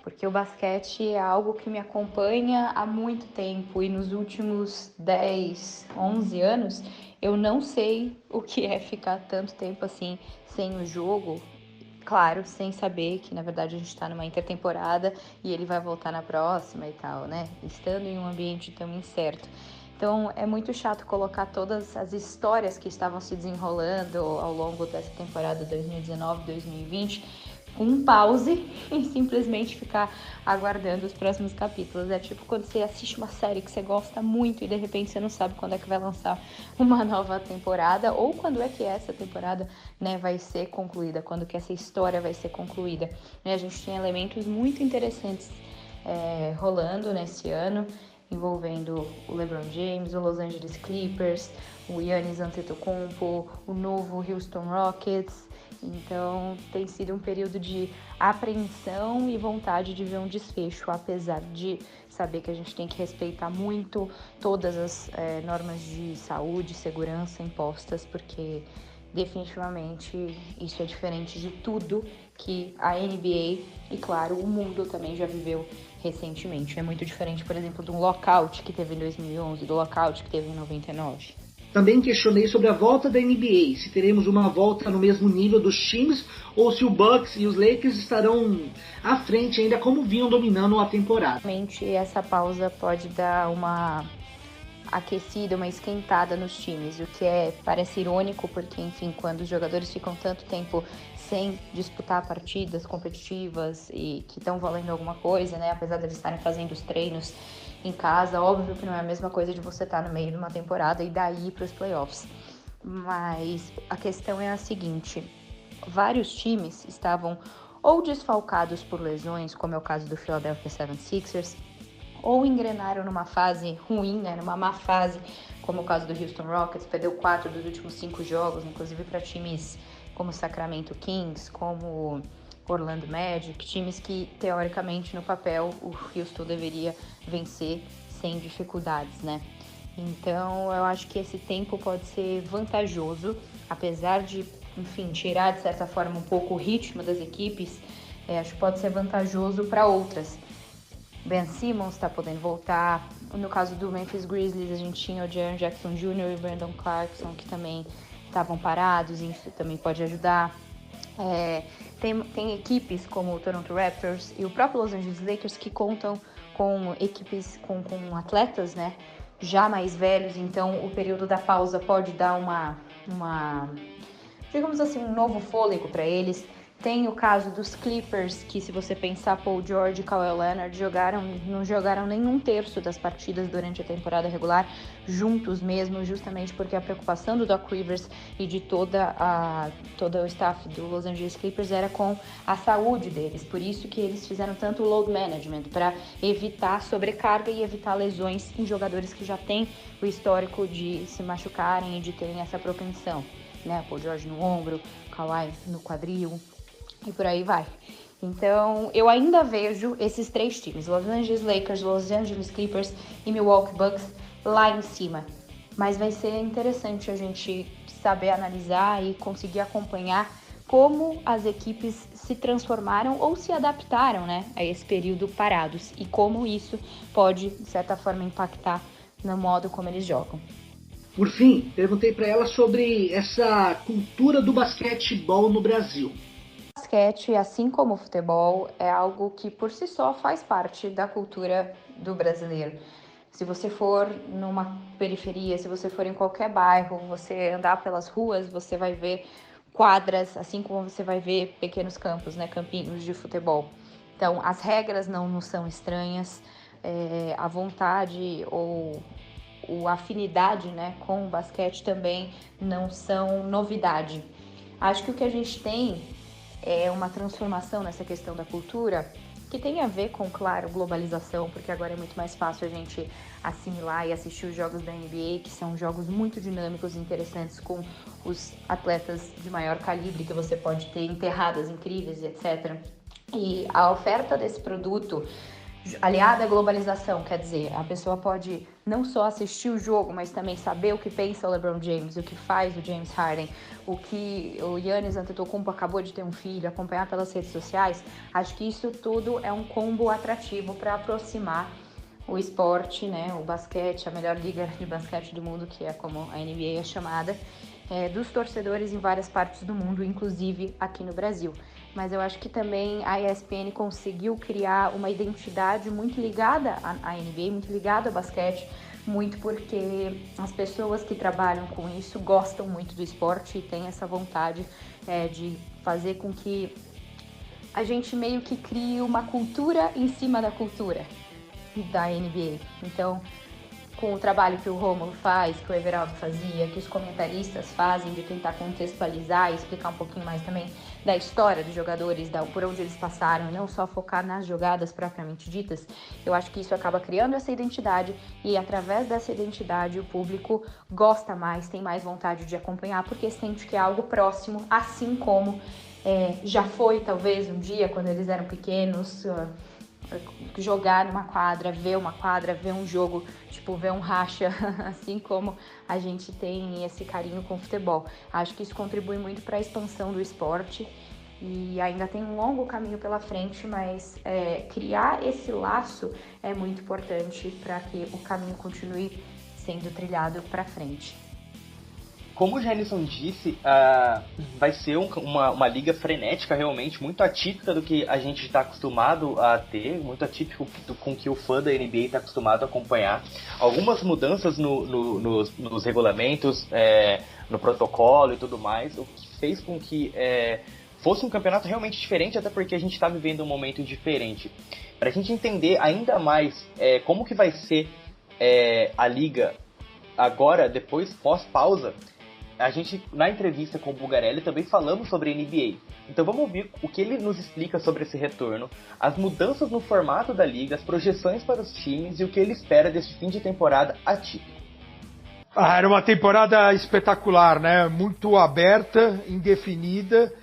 porque o basquete é algo que me acompanha há muito tempo e nos últimos 10, 11 anos eu não sei o que é ficar tanto tempo assim sem o jogo, claro, sem saber que na verdade a gente está numa intertemporada e ele vai voltar na próxima e tal, né? Estando em um ambiente tão incerto. Então é muito chato colocar todas as histórias que estavam se desenrolando ao longo dessa temporada 2019-2020 com um pause e simplesmente ficar aguardando os próximos capítulos. É tipo quando você assiste uma série que você gosta muito e de repente você não sabe quando é que vai lançar uma nova temporada ou quando é que essa temporada, né, vai ser concluída, quando que essa história vai ser concluída. A gente tem elementos muito interessantes rolando nesse ano, envolvendo o LeBron James, o Los Angeles Clippers, o Giannis Antetokounmpo, o novo Houston Rockets. Então tem sido um período de apreensão e vontade de ver um desfecho, apesar de saber que a gente tem que respeitar muito todas as normas de saúde e segurança impostas, porque definitivamente isso é diferente de tudo que a NBA e, claro, o mundo também já viveu recentemente. É muito diferente, por exemplo, do lockout que teve em 2011, do lockout que teve em 99. Também questionei sobre a volta da NBA, se teremos uma volta no mesmo nível dos times ou se o Bucks e os Lakers estarão à frente ainda como vinham dominando a temporada. Realmente essa pausa pode dar uma aquecida, uma esquentada nos times, o que parece irônico porque, enfim, quando os jogadores ficam tanto tempo sem disputar partidas competitivas e que estão valendo alguma coisa, né, apesar de eles estarem fazendo os treinos em casa, óbvio que não é a mesma coisa de você estar no meio de uma temporada e daí para os playoffs. Mas a questão é a seguinte, vários times estavam ou desfalcados por lesões, como é o caso do Philadelphia 76ers, ou engrenaram numa fase ruim, né, numa má fase, como o caso do Houston Rockets, perdeu 4 dos últimos 5 jogos, inclusive para times como Sacramento Kings, como Orlando Magic, times que, teoricamente, no papel, o Houston deveria vencer sem dificuldades, né? Então, eu acho que esse tempo pode ser vantajoso, apesar de, enfim, tirar, de certa forma, um pouco o ritmo das equipes, acho que pode ser vantajoso para outras. Ben Simmons está podendo voltar. No caso do Memphis Grizzlies, a gente tinha o Jaren Jackson Jr. e o Brandon Clarkson, que também estavam parados, e isso também pode ajudar. Tem equipes como o Toronto Raptors e o próprio Los Angeles Lakers que contam com equipes, com atletas, né, já mais velhos, então o período da pausa pode dar uma digamos assim, um novo fôlego para eles. Tem o caso dos Clippers, que se você pensar, Paul George e Kawhi Leonard não jogaram nenhum terço das partidas durante a temporada regular, juntos mesmo, justamente porque a preocupação do Doc Rivers e de todo o staff do Los Angeles Clippers era com a saúde deles. Por isso que eles fizeram tanto load management, para evitar sobrecarga e evitar lesões em jogadores que já têm o histórico de se machucarem e de terem essa propensão, né? Paul George no ombro, Kawhi no quadril, e por aí vai. Então, eu ainda vejo esses 3 times, Los Angeles Lakers, Los Angeles Clippers e Milwaukee Bucks, lá em cima. Mas vai ser interessante a gente saber analisar e conseguir acompanhar como as equipes se transformaram ou se adaptaram, né, a esse período parados e como isso pode, de certa forma, impactar no modo como eles jogam. Por fim, perguntei para ela sobre essa cultura do basquetebol no Brasil. O basquete, assim como o futebol, é algo que por si só faz parte da cultura do brasileiro. Se você for numa periferia, se você for em qualquer bairro, você andar pelas ruas, você vai ver quadras, assim como você vai ver pequenos campos, né, campinhos de futebol. Então, as regras não são estranhas, a vontade ou a afinidade, né, com o basquete também não são novidade. Acho que o que a gente tem é uma transformação nessa questão da cultura, que tem a ver com, claro, globalização, porque agora é muito mais fácil a gente assimilar e assistir os jogos da NBA, que são jogos muito dinâmicos e interessantes, com os atletas de maior calibre que você pode ter, enterradas incríveis, etc. E a oferta desse produto, aliada à globalização, quer dizer, a pessoa pode não só assistir o jogo, mas também saber o que pensa o LeBron James, o que faz o James Harden, o que o Giannis Antetokounmpo acabou de ter um filho, acompanhar pelas redes sociais. Acho que isso tudo é um combo atrativo para aproximar o esporte, né, o basquete, a melhor liga de basquete do mundo, que é como a NBA é chamada, dos torcedores em várias partes do mundo, inclusive aqui no Brasil. Mas eu acho que também a ESPN conseguiu criar uma identidade muito ligada à NBA, muito ligada ao basquete, muito porque as pessoas que trabalham com isso gostam muito do esporte e têm essa vontade de fazer com que a gente meio que crie uma cultura em cima da cultura da NBA. Então, com o trabalho que o Rômulo faz, que o Everaldo fazia, que os comentaristas fazem, de tentar contextualizar e explicar um pouquinho mais também da história dos jogadores, por onde eles passaram, e não só focar nas jogadas propriamente ditas, eu acho que isso acaba criando essa identidade e, através dessa identidade, o público gosta mais, tem mais vontade de acompanhar, porque sente que é algo próximo, assim como já foi, talvez, um dia, quando eles eram pequenos, jogar numa quadra, ver um jogo, tipo, ver um racha, assim como a gente tem esse carinho com o futebol. Acho que isso contribui muito para a expansão do esporte e ainda tem um longo caminho pela frente, mas criar esse laço é muito importante para que o caminho continue sendo trilhado para frente. Como o Janison disse, vai ser uma liga frenética, realmente, muito atípica do que a gente está acostumado a ter, muito atípico com que o fã da NBA está acostumado a acompanhar. Algumas mudanças nos regulamentos, no protocolo e tudo mais, o que fez com que fosse um campeonato realmente diferente, até porque a gente está vivendo um momento diferente. Para a gente entender ainda mais como que vai ser a liga agora, depois, pós-pausa, a gente, na entrevista com o Bulgarelli, também falamos sobre a NBA. Então vamos ouvir o que ele nos explica sobre esse retorno, as mudanças no formato da liga, as projeções para os times e o que ele espera desse fim de temporada atípico. Era uma temporada espetacular, né? Muito aberta, indefinida.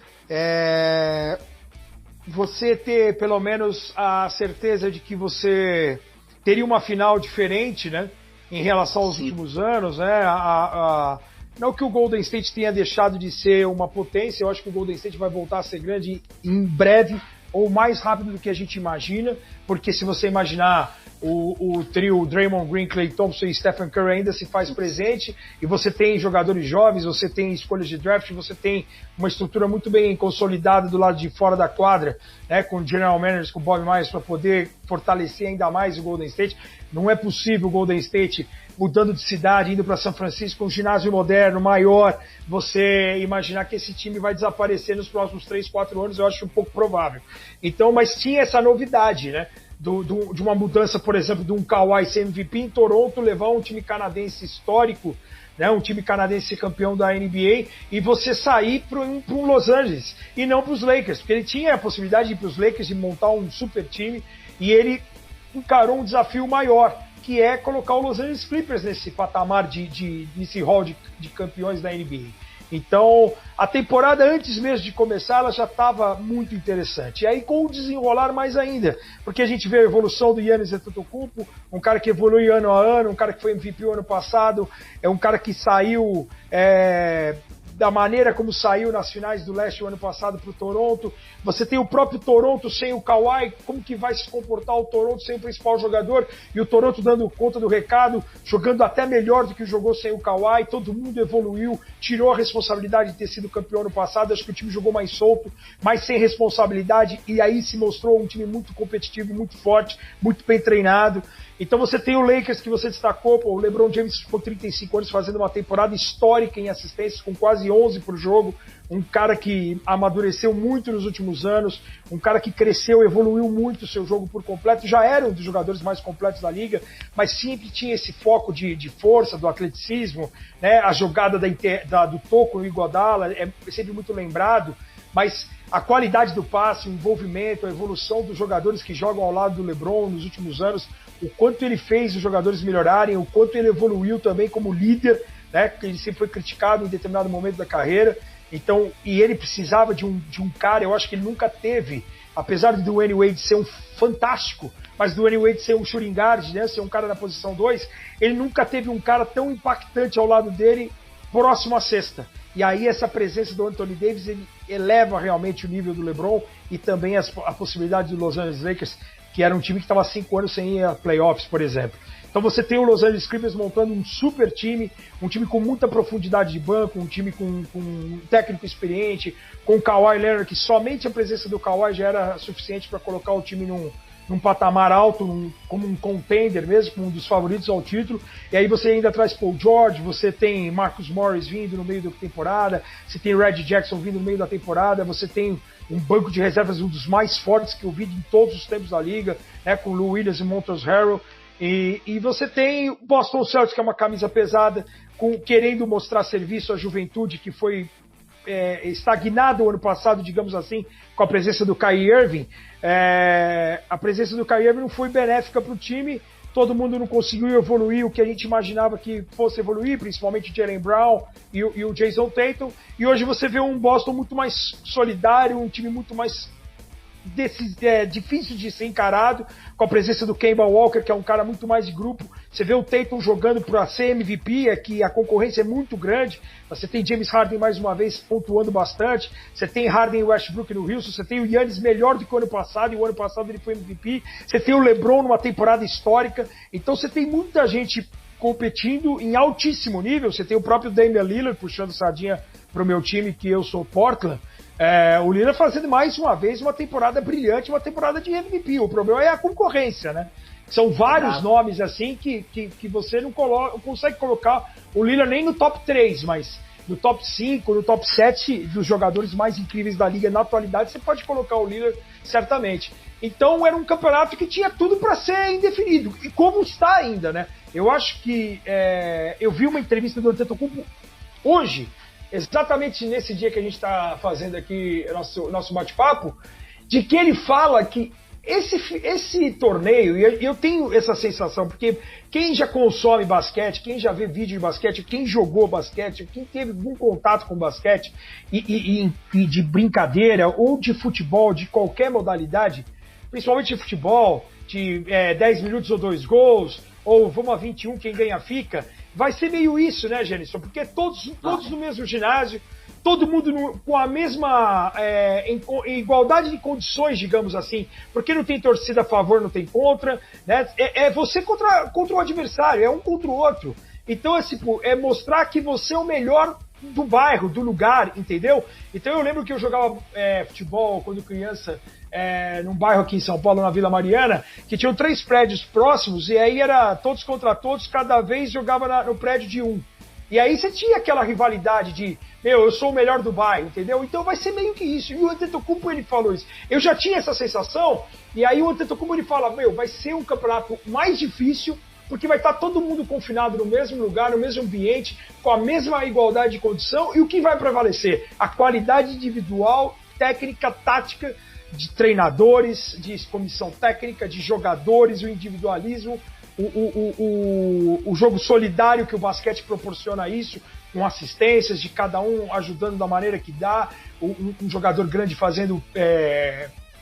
Você ter pelo menos a certeza de que você teria uma final diferente, né? Em relação aos últimos anos, né? Não que o Golden State tenha deixado de ser uma potência, eu acho que o Golden State vai voltar a ser grande em breve, ou mais rápido do que a gente imagina, porque se você imaginar o trio Draymond Green, Klay Thompson e Stephen Curry ainda se faz presente, e você tem jogadores jovens, você tem escolhas de draft, você tem uma estrutura muito bem consolidada do lado de fora da quadra, né, com General Managers, com Bob Myers, para poder fortalecer ainda mais o Golden State. Não é possível o Golden State mudando de cidade, indo para São Francisco, um ginásio moderno, maior, você imaginar que esse time vai desaparecer nos próximos 3, 4 anos, eu acho um pouco provável. Então, mas tinha essa novidade, né? De uma mudança, por exemplo, de um Kawhi ser MVP em Toronto, levar um time canadense histórico, né, um time canadense campeão da NBA, e você sair para um Los Angeles, e não para os Lakers, porque ele tinha a possibilidade de ir para os Lakers e montar um super time, e ele encarou um desafio maior, que é colocar o Los Angeles Clippers nesse patamar nesse hall de campeões da NBA. Então, a temporada, antes mesmo de começar, ela já estava muito interessante. E aí, com o desenrolar mais ainda, porque a gente vê a evolução do Giannis Antetokounmpo, um cara que evolui ano a ano, um cara que foi MVP o ano passado, é um cara que saiu da maneira como saiu nas finais do leste o ano passado para o Toronto. Você tem o próprio Toronto sem o Kawhi, como que vai se comportar o Toronto sem o principal jogador, e o Toronto dando conta do recado, jogando até melhor do que jogou sem o Kawhi. Todo mundo evoluiu, tirou a responsabilidade de ter sido campeão ano passado. Acho que o time jogou mais solto, mais sem responsabilidade, e aí se mostrou um time muito competitivo, muito forte, muito bem treinado. Então você tem o Lakers, que você destacou, o LeBron James com 35 anos fazendo uma temporada histórica em assistências, com quase 11 por jogo, um cara que amadureceu muito nos últimos anos, um cara que cresceu, evoluiu muito o seu jogo por completo, já era um dos jogadores mais completos da liga, mas sempre tinha esse foco de força, do atleticismo, né? A jogada do toco no Iguodala é sempre muito lembrado, mas a qualidade do passe, o envolvimento, a evolução dos jogadores que jogam ao lado do LeBron nos últimos anos, o quanto ele fez os jogadores melhorarem, o quanto ele evoluiu também como líder, né? Ele sempre foi criticado em determinado momento da carreira, então, e ele precisava de um cara, eu acho que ele nunca teve, apesar do Dwayne Wade ser um fantástico, mas do Dwayne Wade ser um shooting guard, né? Ser um cara na posição 2, ele nunca teve um cara tão impactante ao lado dele próximo à cesta. E aí essa presença do Anthony Davis, ele eleva realmente o nível do LeBron e também a possibilidade do Los Angeles Lakers, que era um time que estava há 5 anos sem ir a playoffs, por exemplo. Então você tem o Los Angeles Clippers montando um super time, um time com muita profundidade de banco, um time com um técnico experiente, com o Kawhi Leonard, que somente a presença do Kawhi já era suficiente para colocar o time num patamar alto, como um contender mesmo, como um dos favoritos ao título. E aí você ainda traz Paul George, você tem Marcus Morris vindo no meio da temporada, você tem Reggie Jackson vindo no meio da temporada, você tem um banco de reservas, um dos mais fortes que eu vi em todos os tempos da liga, né, com Lou Williams e Montrezl Harrell. E você tem o Boston Celtics, que é uma camisa pesada, querendo mostrar serviço à juventude, que foi estagnado o ano passado, digamos assim, com a presença do Kyrie Irving. A presença do Kyrie Irving não foi benéfica para o time, todo mundo não conseguiu evoluir o que a gente imaginava que fosse evoluir, principalmente o Jaylen Brown e o Jason Tatum, e hoje você vê um Boston muito mais solidário, um time muito mais difícil de ser encarado, com a presença do Kemba Walker, que é um cara muito mais de grupo. Você vê o Tatum jogando para ser MVP, que a concorrência é muito grande. Você tem James Harden mais uma vez pontuando bastante, você tem Harden e Westbrook no Houston, você tem o Giannis melhor do que o ano passado, e o ano passado ele foi MVP, você tem o LeBron numa temporada histórica, então você tem muita gente competindo em altíssimo nível. Você tem o próprio Damian Lillard puxando sardinha pro meu time, que eu sou Portland. O Lillard fazendo mais uma vez uma temporada brilhante, uma temporada de MVP. O problema é a concorrência, né? São vários nomes assim que você não consegue colocar o Lillard nem no top 3, mas no top 5, no top 7 dos jogadores mais incríveis da liga na atualidade, você pode colocar o Lillard certamente. Então era um campeonato que tinha tudo para ser indefinido, e como está ainda, né? Eu acho que eu vi uma entrevista do Antetokounmpo hoje, exatamente nesse dia que a gente está fazendo aqui nosso bate-papo, de que ele fala que esse torneio, e eu tenho essa sensação, porque quem já consome basquete, quem já vê vídeo de basquete, quem jogou basquete, quem teve algum contato com basquete, e de brincadeira, ou de futebol, de qualquer modalidade, principalmente de futebol, de 10 minutos ou 2 gols, ou vamos a 21, quem ganha fica, vai ser meio isso, né, Genison? Porque todos no mesmo ginásio, todo mundo com a mesma em igualdade de condições, digamos assim, porque não tem torcida a favor, não tem contra, né? Você contra o adversário, é um contra o outro. Então é mostrar que você é o melhor do bairro, do lugar, entendeu? Então eu lembro que eu jogava futebol quando criança, num bairro aqui em São Paulo, na Vila Mariana, que tinham 3 prédios próximos, e aí era todos contra todos, cada vez jogava no prédio de um. E aí você tinha aquela rivalidade de, eu sou o melhor do bairro, entendeu? Então vai ser meio que isso. E o Antetokounmpo, ele falou isso. Eu já tinha essa sensação, e aí o Antetokounmpo, ele fala, vai ser um campeonato mais difícil, porque vai estar todo mundo confinado no mesmo lugar, no mesmo ambiente, com a mesma igualdade de condição, e o que vai prevalecer? A qualidade individual, técnica, tática, de treinadores, de comissão técnica, de jogadores, o individualismo, o jogo solidário que o basquete proporciona isso, com assistências de cada um ajudando da maneira que dá, um jogador grande fazendo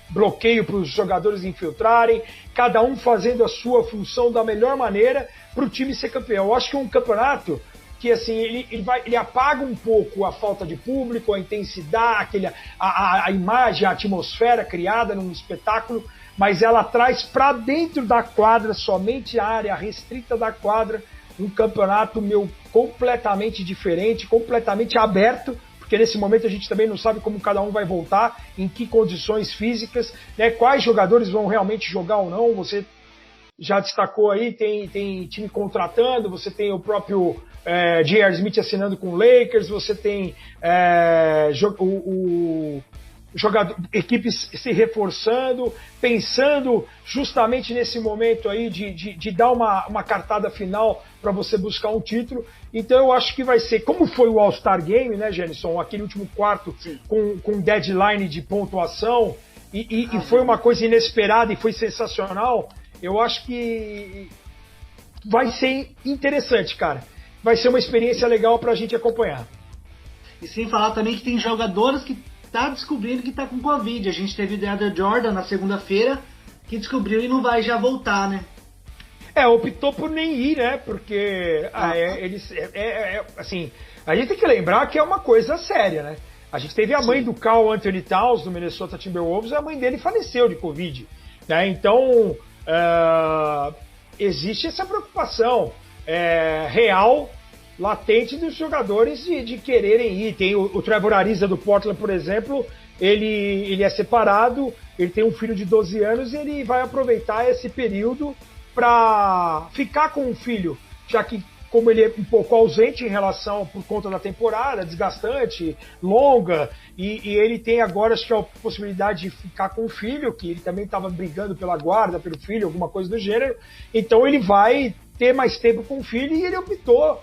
bloqueio para os jogadores infiltrarem, cada um fazendo a sua função da melhor maneira para o time ser campeão. Eu acho que é um campeonato que assim, ele apaga um pouco a falta de público, a intensidade, a imagem, a atmosfera criada num espetáculo, mas ela traz para dentro da quadra, somente a área restrita da quadra, um campeonato completamente diferente, completamente aberto, porque nesse momento a gente também não sabe como cada um vai voltar, em que condições físicas, né, quais jogadores vão realmente jogar ou não. Você já destacou aí, tem time contratando, você tem o próprio J.R. Smith assinando com o Lakers, você tem equipes se reforçando, pensando justamente nesse momento aí de dar uma cartada final para você buscar um título. Então eu acho que vai ser, como foi o All-Star Game, né, Jenison, aquele último quarto com deadline de pontuação, e foi uma coisa inesperada e foi sensacional. Eu acho que vai ser interessante, cara. Vai ser uma experiência legal pra gente acompanhar. E sem falar também que tem jogadores que tá descobrindo que tá com Covid. A gente teve o DeAndre Jordan na segunda-feira, que descobriu e não vai já voltar, né? Optou por nem ir, né? Porque assim, a gente tem que lembrar que é uma coisa séria, né? A gente teve a mãe do Karl Anthony Towns, do Minnesota Timberwolves, e a mãe dele faleceu de Covid, né? Então, existe essa preocupação real, latente dos jogadores de quererem ir. Tem o Trevor Ariza do Portland, por exemplo, ele é separado, ele tem um filho de 12 anos e ele vai aproveitar esse período para ficar com o filho, já que como ele é um pouco ausente em relação por conta da temporada, desgastante, longa, e ele tem agora acho que a possibilidade de ficar com o filho, que ele também estava brigando pela guarda, pelo filho, alguma coisa do gênero, então ele vai ter mais tempo com o filho e ele optou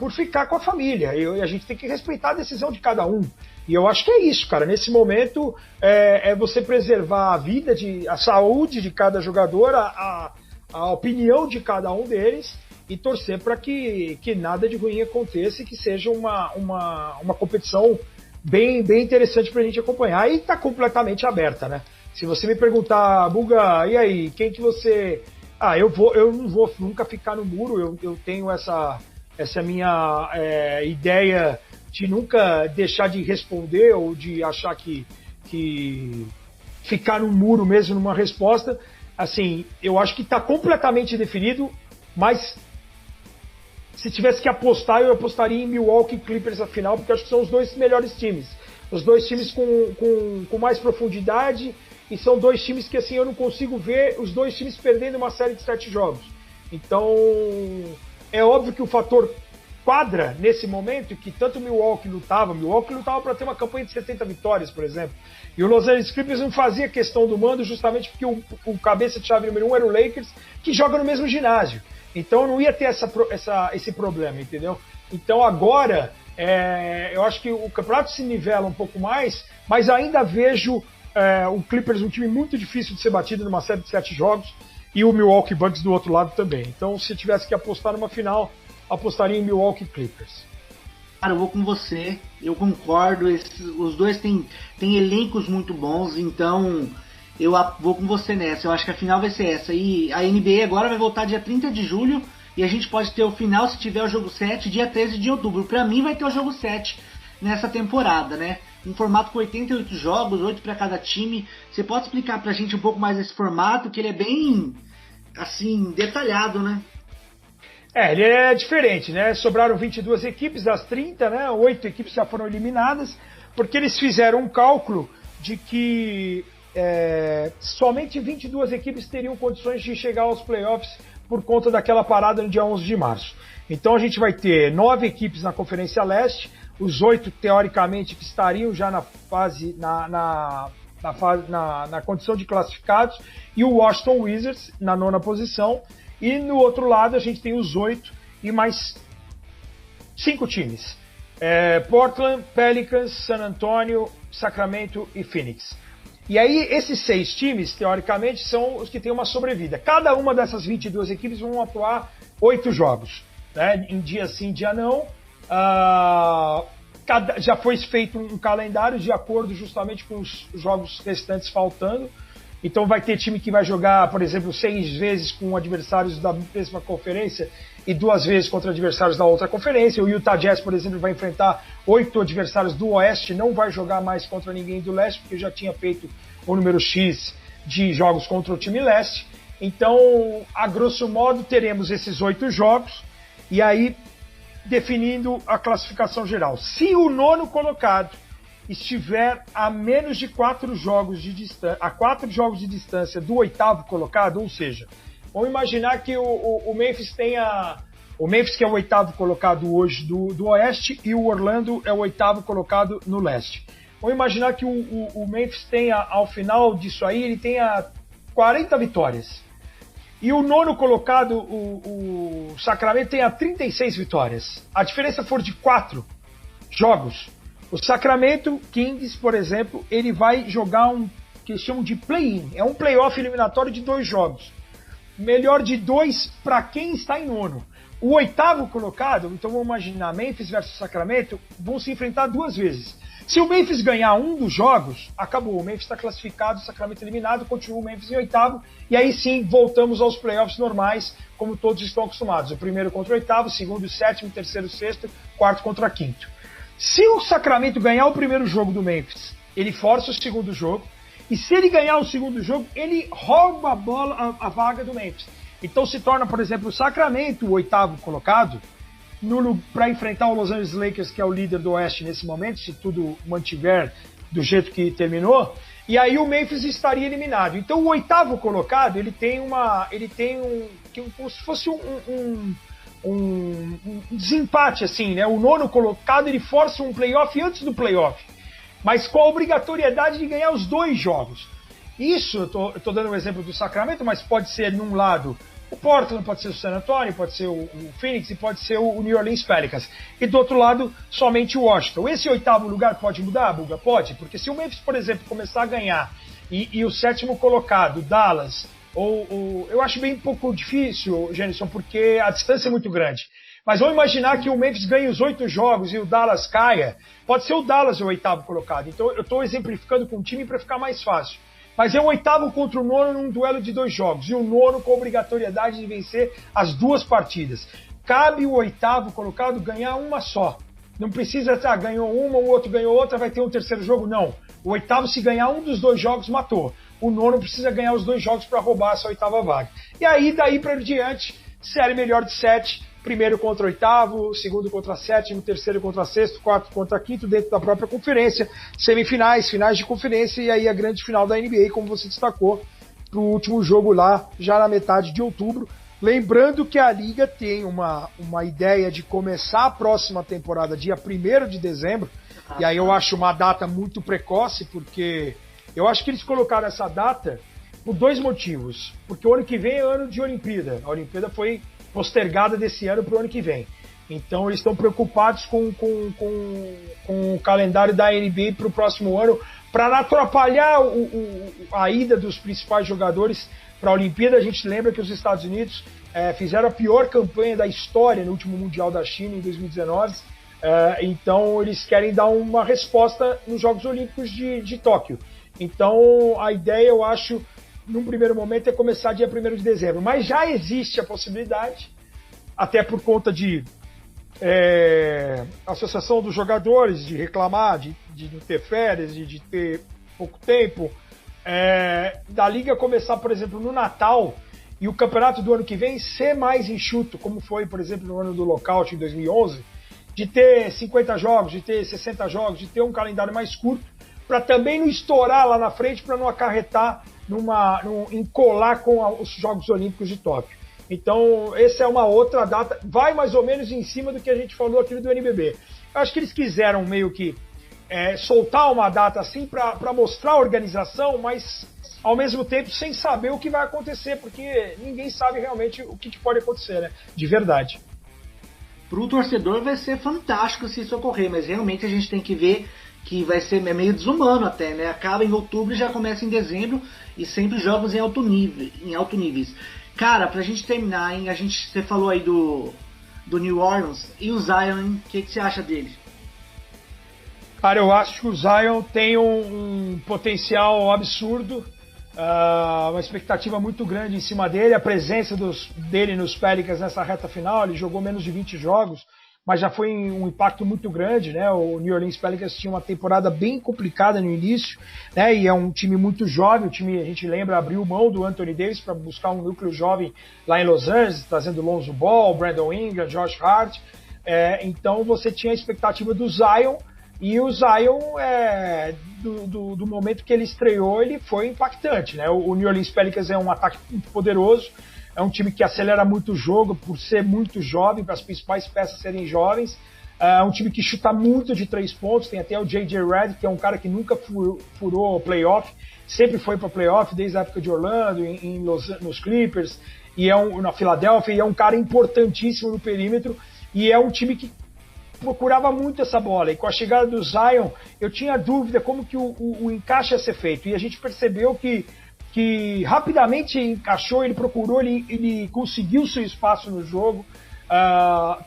por ficar com a família. E a gente tem que respeitar a decisão de cada um. E eu acho que é isso, cara. Nesse momento é você preservar a vida, a saúde de cada jogador, a opinião de cada um deles e torcer para que nada de ruim aconteça e que seja uma competição bem interessante para a gente acompanhar. E está completamente aberta, né? Se você me perguntar, Buga, e aí, quem que você... eu não vou nunca ficar no muro, eu tenho essa minha ideia de nunca deixar de responder ou de achar que ficar no muro mesmo numa resposta. Assim, eu acho que está completamente definido, mas se tivesse que apostar, eu apostaria em Milwaukee Clippers na final, porque acho que são os dois melhores times. Os dois times com mais profundidade, e são dois times que assim eu não consigo ver os dois times perdendo uma série de 7 jogos. Então, é óbvio que o fator quadra nesse momento, que tanto o Milwaukee lutava para ter uma campanha de 70 vitórias, por exemplo. E o Los Angeles Clippers não fazia questão do mando justamente porque o cabeça de chave número 1 era o Lakers, que joga no mesmo ginásio. Então não ia ter esse problema, entendeu? Então agora, eu acho que o campeonato se nivela um pouco mais, mas ainda vejo o Clippers um time muito difícil de ser batido numa série de 7 jogos, e o Milwaukee Bucks do outro lado também. Então se tivesse que apostar numa final, apostaria em Milwaukee Clippers. Cara, eu vou com você, eu concordo, os dois têm elencos muito bons, então eu vou com você nessa, eu acho que a final vai ser essa, e a NBA agora vai voltar dia 30 de julho, e a gente pode ter o final, se tiver o jogo 7, dia 13 de outubro, pra mim vai ter o jogo 7 nessa temporada, né, um formato com 88 jogos, 8 para cada time. Você pode explicar pra gente um pouco mais esse formato, que ele é bem, assim, detalhado, né? Ele é diferente, né? Sobraram 22 equipes das 30, né? 8 equipes já foram eliminadas, porque eles fizeram um cálculo de que somente 22 equipes teriam condições de chegar aos playoffs por conta daquela parada no dia 11 de março. Então a gente vai ter 9 equipes na Conferência Leste, os 8 teoricamente que estariam já na fase, na condição de classificados, e o Washington Wizards na 9ª posição. E no outro lado a gente tem os 8 e mais 5 times. Portland, Pelicans, San Antonio, Sacramento e Phoenix. E aí esses 6 times, teoricamente, são os que têm uma sobrevida. Cada uma dessas 22 equipes vão atuar 8 jogos, né? Em dia sim, dia não. Já foi feito um calendário de acordo justamente com os jogos restantes faltando. Então vai ter time que vai jogar, por exemplo, 6 vezes com adversários da mesma conferência e 2 vezes contra adversários da outra conferência. O Utah Jazz, por exemplo, vai enfrentar 8 adversários do Oeste, não vai jogar mais contra ninguém do Leste, porque já tinha feito o número X de jogos contra o time Leste. Então, a grosso modo, teremos esses 8 jogos, e aí definindo a classificação geral. Se o 9º colocado estiver a menos de 4 jogos de distância, a 4 jogos de distância do 8º colocado, ou seja, Vamos imaginar que o Memphis tenha... O Memphis, que é o 8º colocado hoje do Oeste, e o Orlando é o 8º colocado no Leste. Vamos imaginar que o Memphis tenha, ao final disso aí, ele tenha 40 vitórias. E o 9º colocado, o Sacramento, tenha 36 vitórias. A diferença for de 4 jogos. O Sacramento Kings, por exemplo, ele vai jogar um que eles chamam de play-in. É um playoff eliminatório de 2 jogos. Melhor de 2 para quem está em 9º. O 8º colocado, então vamos imaginar, Memphis versus Sacramento, vão se enfrentar 2 vezes. Se o Memphis ganhar um dos jogos, acabou. O Memphis está classificado, o Sacramento eliminado, continua o Memphis em 8º, e aí sim voltamos aos playoffs normais, como todos estão acostumados. O primeiro contra o 8º, o segundo, o 7º, o terceiro, o 6º, quarto contra o 5º. Se o Sacramento ganhar o primeiro jogo do Memphis, ele força o segundo jogo, e se ele ganhar o segundo jogo, ele rouba a bola, a vaga do Memphis. Então se torna, por exemplo, o Sacramento o 8º colocado para enfrentar o Los Angeles Lakers, que é o líder do Oeste nesse momento, se tudo mantiver do jeito que terminou, e aí o Memphis estaria eliminado. Então o 8º colocado, ele tem como se fosse um desempate, assim, né? O 9º colocado, ele força um playoff antes do playoff, mas com a obrigatoriedade de ganhar os 2 jogos. Isso, eu tô dando um exemplo do Sacramento, mas pode ser num lado o Portland, pode ser o San Antonio, pode ser o Phoenix e pode ser o New Orleans Pelicans. E do outro lado, somente o Washington. Esse 8º lugar pode mudar, Buga? Pode, porque se o Memphis, por exemplo, começar a ganhar e o 7º colocado, Dallas, eu acho bem pouco difícil, Jenison, porque a distância é muito grande. Mas vamos imaginar que o Memphis ganhe os 8 jogos e o Dallas caia. Pode ser o Dallas o 8º colocado. Então eu estou exemplificando com o time para ficar mais fácil. Mas é o 8º contra o 9º num duelo de 2 jogos. E o 9º com a obrigatoriedade de vencer as 2 partidas. Cabe o 8º colocado ganhar uma só. Não precisa, ganhou uma, o outro ganhou outra, vai ter um terceiro jogo. Não. O 8º, se ganhar um dos 2 jogos, matou. O 9º precisa ganhar os 2 jogos para roubar essa 8ª vaga. E aí, daí para diante, série melhor de 7. Primeiro contra 8º, segundo contra 7º, terceiro contra 6º, quarto contra 5º, dentro da própria conferência, semifinais, finais de conferência, e aí a grande final da NBA, como você destacou, para o último jogo lá, já na metade de outubro. Lembrando que a Liga tem uma ideia de começar a próxima temporada dia 1º de dezembro, e aí eu acho uma data muito precoce, porque eu acho que eles colocaram essa data por 2 motivos. Porque o ano que vem é ano de Olimpíada. A Olimpíada foi postergada desse ano para o ano que vem. Então eles estão preocupados com o calendário da NBA para o próximo ano, para não atrapalhar a ida dos principais jogadores para a Olimpíada. A gente lembra que os Estados Unidos fizeram a pior campanha da história no último Mundial da China, em 2019. Então eles querem dar uma resposta nos Jogos Olímpicos de Tóquio. Então a ideia, eu acho, num primeiro momento, é começar dia 1º de dezembro. Mas já existe a possibilidade, até por conta de associação dos jogadores, de reclamar, de não ter férias, de ter pouco tempo, da Liga começar, por exemplo, no Natal, e o campeonato do ano que vem ser mais enxuto, como foi, por exemplo, no ano do lockout em 2011, de ter 50 jogos, de ter 60 jogos, de ter um calendário mais curto, para também não estourar lá na frente, para não acarretar em colar com os Jogos Olímpicos de Tóquio. Então, essa é uma outra data, vai mais ou menos em cima do que a gente falou aqui do NBB. Eu acho que eles quiseram meio que soltar uma data assim para mostrar a organização, mas ao mesmo tempo sem saber o que vai acontecer, porque ninguém sabe realmente o que pode acontecer, né? De verdade. Para o torcedor vai ser fantástico se isso ocorrer, mas realmente a gente tem que ver que vai ser meio desumano até, né? Acaba em outubro e já começa em dezembro, e sempre jogos em alto níveis. Cara, pra gente terminar, hein? Você falou aí do New Orleans e o Zion, o que você acha dele? Cara, eu acho que o Zion tem um potencial absurdo, uma expectativa muito grande em cima dele, a presença dele nos Pelicans nessa reta final. Ele jogou menos de 20 jogos, mas já foi um impacto muito grande, né? O New Orleans Pelicans tinha uma temporada bem complicada no início, né? E é um time muito jovem. O time, a gente lembra, abriu mão do Anthony Davis para buscar um núcleo jovem lá em Los Angeles, trazendo Lonzo Ball, Brandon Ingram, Josh Hart. Então você tinha a expectativa do Zion, e o Zion, do momento que ele estreou, ele foi impactante, né? O New Orleans Pelicans é um ataque muito poderoso, é um time que acelera muito o jogo por ser muito jovem, para as principais peças serem jovens. É um time que chuta muito de 3 pontos, tem até o J.J. Redick, que é um cara que nunca furou playoff, sempre foi para playoff desde a época de Orlando, nos Clippers, e na Filadélfia, e é um cara importantíssimo no perímetro, e é um time que procurava muito essa bola, e com a chegada do Zion, eu tinha dúvida como que o encaixe ia ser feito, e a gente percebeu que rapidamente encaixou, ele procurou, ele conseguiu seu espaço no jogo,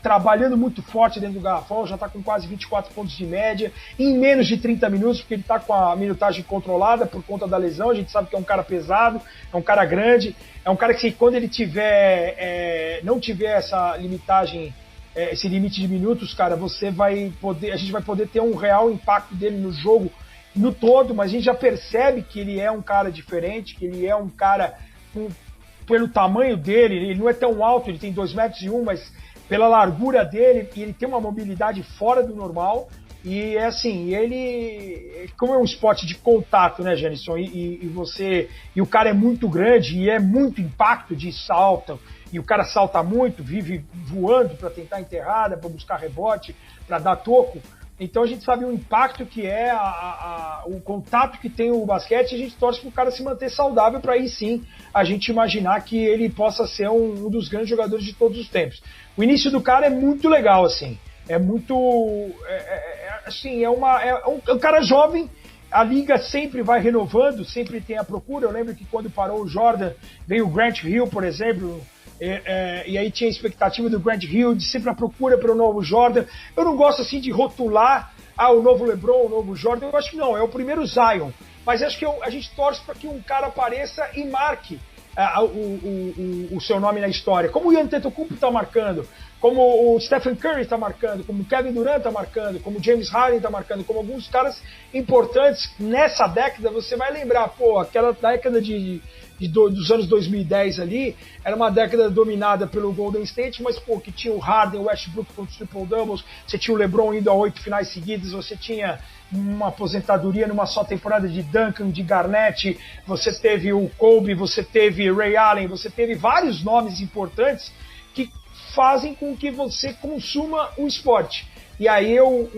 trabalhando muito forte dentro do garrafão, já está com quase 24 pontos de média, em menos de 30 minutos, porque ele está com a minutagem controlada por conta da lesão. A gente sabe que é um cara pesado, é um cara grande, é um cara que quando ele não tiver essa limitagem, esse limite de minutos, cara, a gente vai poder ter um real impacto dele no jogo no todo, mas a gente já percebe que ele é um cara diferente, que ele é um cara pelo tamanho dele, ele não é tão alto, ele tem 2,1 metros, mas pela largura dele, ele tem uma mobilidade fora do normal, e é assim, ele, como é um esporte de contato, né, Janison, e o cara é muito grande, e é muito impacto de salto, e o cara salta muito, vive voando para tentar enterrada, para buscar rebote, para dar toco. Então a gente sabe o impacto que é, o contato que tem o basquete, e a gente torce para o cara se manter saudável, para aí sim a gente imaginar que ele possa ser um dos grandes jogadores de todos os tempos. O início do cara é muito legal, assim, é muito, um cara jovem, a liga sempre vai renovando, sempre tem a procura. Eu lembro que quando parou o Jordan, veio o Grant Hill, por exemplo, e aí tinha a expectativa do Grant Hill de sempre a procura pelo novo Jordan. Eu não gosto assim de rotular o novo LeBron, o novo Jordan. Eu acho que não, é o primeiro Zion, mas acho que a gente torce para que um cara apareça e marque o seu nome na história, como o Giannis Antetokounmpo está marcando, como o Stephen Curry está marcando, como o Kevin Durant está marcando, como o James Harden está marcando, como alguns caras importantes nessa década. Você vai lembrar, aquela década dos anos 2010 ali, era uma década dominada pelo Golden State, mas que tinha o Harden, o Westbrook com os triple-doubles, você tinha o LeBron indo a 8 finais seguidas, você tinha uma aposentadoria numa só temporada de Duncan, de Garnett, você teve o Kobe, você teve Ray Allen, você teve vários nomes importantes que fazem com que você consuma o esporte. E aí o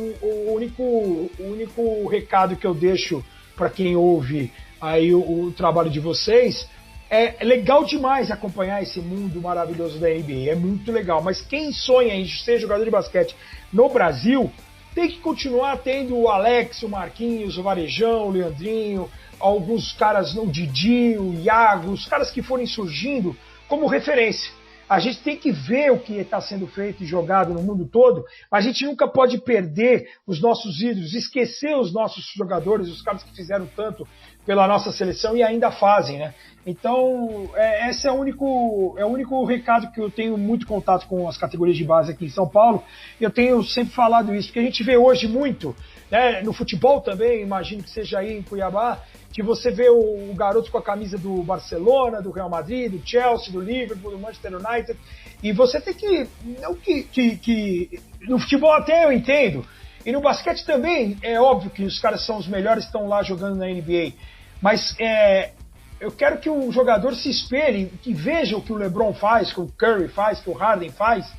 único recado que eu deixo para quem ouve aí o trabalho de vocês, é legal demais acompanhar esse mundo maravilhoso da NBA, é muito legal, mas quem sonha em ser jogador de basquete no Brasil, tem que continuar tendo o Alex, o Marquinhos, o Varejão, o Leandrinho, alguns caras, o Didi, o Iago, os caras que forem surgindo como referência. A gente tem que ver o que está sendo feito e jogado no mundo todo, mas a gente nunca pode perder os nossos ídolos, esquecer os nossos jogadores, os caras que fizeram tanto pela nossa seleção e ainda fazem, né? Então, esse é o único recado que eu tenho muito contato com as categorias de base aqui em São Paulo. Eu tenho sempre falado isso, porque a gente vê hoje muito, né, no futebol também, imagino que seja aí em Cuiabá, que você vê o garoto com a camisa do Barcelona, do Real Madrid, do Chelsea, do Liverpool, do Manchester United, e você tem que... Não que no futebol até eu entendo, e no basquete também, é óbvio que os caras são os melhores, estão lá jogando na NBA, mas eu quero que o jogador se espelhe, que veja o que o LeBron faz, que o Curry faz, que o Harden faz,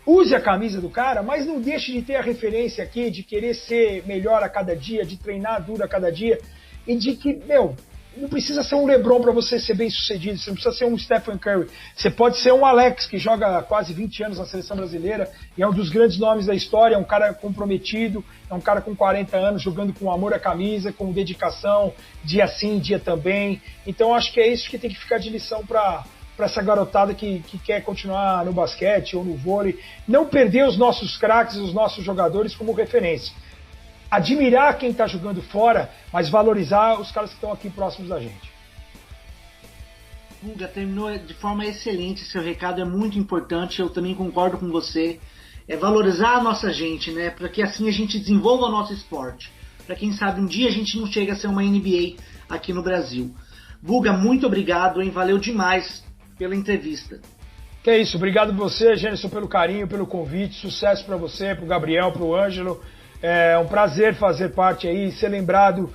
use a camisa do cara, mas não deixe de ter a referência aqui, de querer ser melhor a cada dia, de treinar duro a cada dia, e de que, não precisa ser um LeBron para você ser bem sucedido, você não precisa ser um Stephen Curry, você pode ser um Alex, que joga quase 20 anos na seleção brasileira, e é um dos grandes nomes da história, é um cara comprometido, é um cara com 40 anos, jogando com amor à camisa, com dedicação, dia sim, dia também. Então acho que é isso que tem que ficar de lição para essa garotada que quer continuar no basquete ou no vôlei, não perder os nossos craques, os nossos jogadores como referência. Admirar quem está jogando fora, mas valorizar os caras que estão aqui próximos da gente. Já terminou de forma excelente, seu recado é muito importante, eu também concordo com você. É valorizar a nossa gente, né? Para que assim a gente desenvolva o nosso esporte. Para quem sabe um dia a gente não chega a ser uma NBA aqui no Brasil. Guga, muito obrigado, hein? Valeu demais pela entrevista. Que é isso, obrigado você, Janison, pelo carinho, pelo convite, sucesso para você, para o Gabriel, para o Ângelo. É um prazer fazer parte aí, ser lembrado,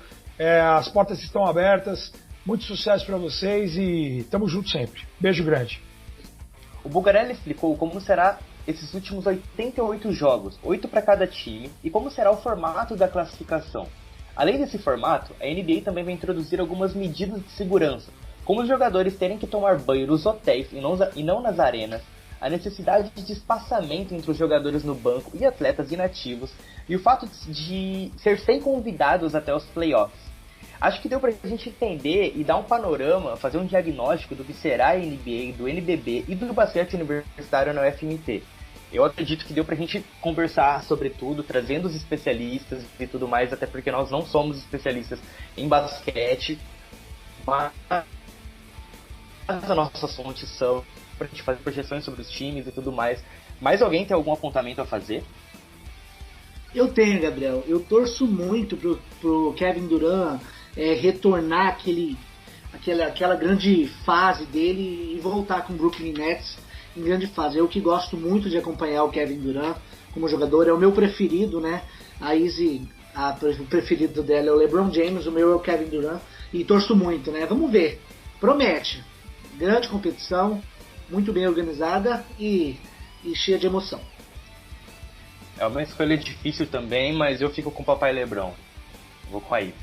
as portas estão abertas, muito sucesso para vocês e tamo junto sempre. Beijo grande. O Bugarelli explicou como será esses últimos 88 jogos, 8 para cada time, e como será o formato da classificação. Além desse formato, a NBA também vai introduzir algumas medidas de segurança, como os jogadores terem que tomar banho nos hotéis e não nas arenas, a necessidade de espaçamento entre os jogadores no banco e atletas inativos, e o fato de ser sem convidados até os playoffs. Acho que deu pra gente entender e dar um panorama, fazer um diagnóstico do que será a NBA, do NBB e do basquete universitário na UFMT. Eu acredito que deu pra gente conversar sobre tudo, trazendo os especialistas e tudo mais, até porque nós não somos especialistas em basquete, mas as nossas fontes são pra gente fazer projeções sobre os times e tudo mais. Mais alguém tem algum apontamento a fazer? Eu tenho, Gabriel. Eu torço muito pro Kevin Durant retornar aquela grande fase dele e voltar com o Brooklyn Nets em grande fase. Eu que gosto muito de acompanhar o Kevin Durant como jogador, é o meu preferido, né? A Izzy, o preferido dela é o LeBron James, o meu é o Kevin Durant, e torço muito, né? Vamos ver. Promete. Grande competição, muito bem organizada e cheia de emoção. É uma escolha difícil também, mas eu fico com o papai LeBron. Vou com a Izzy.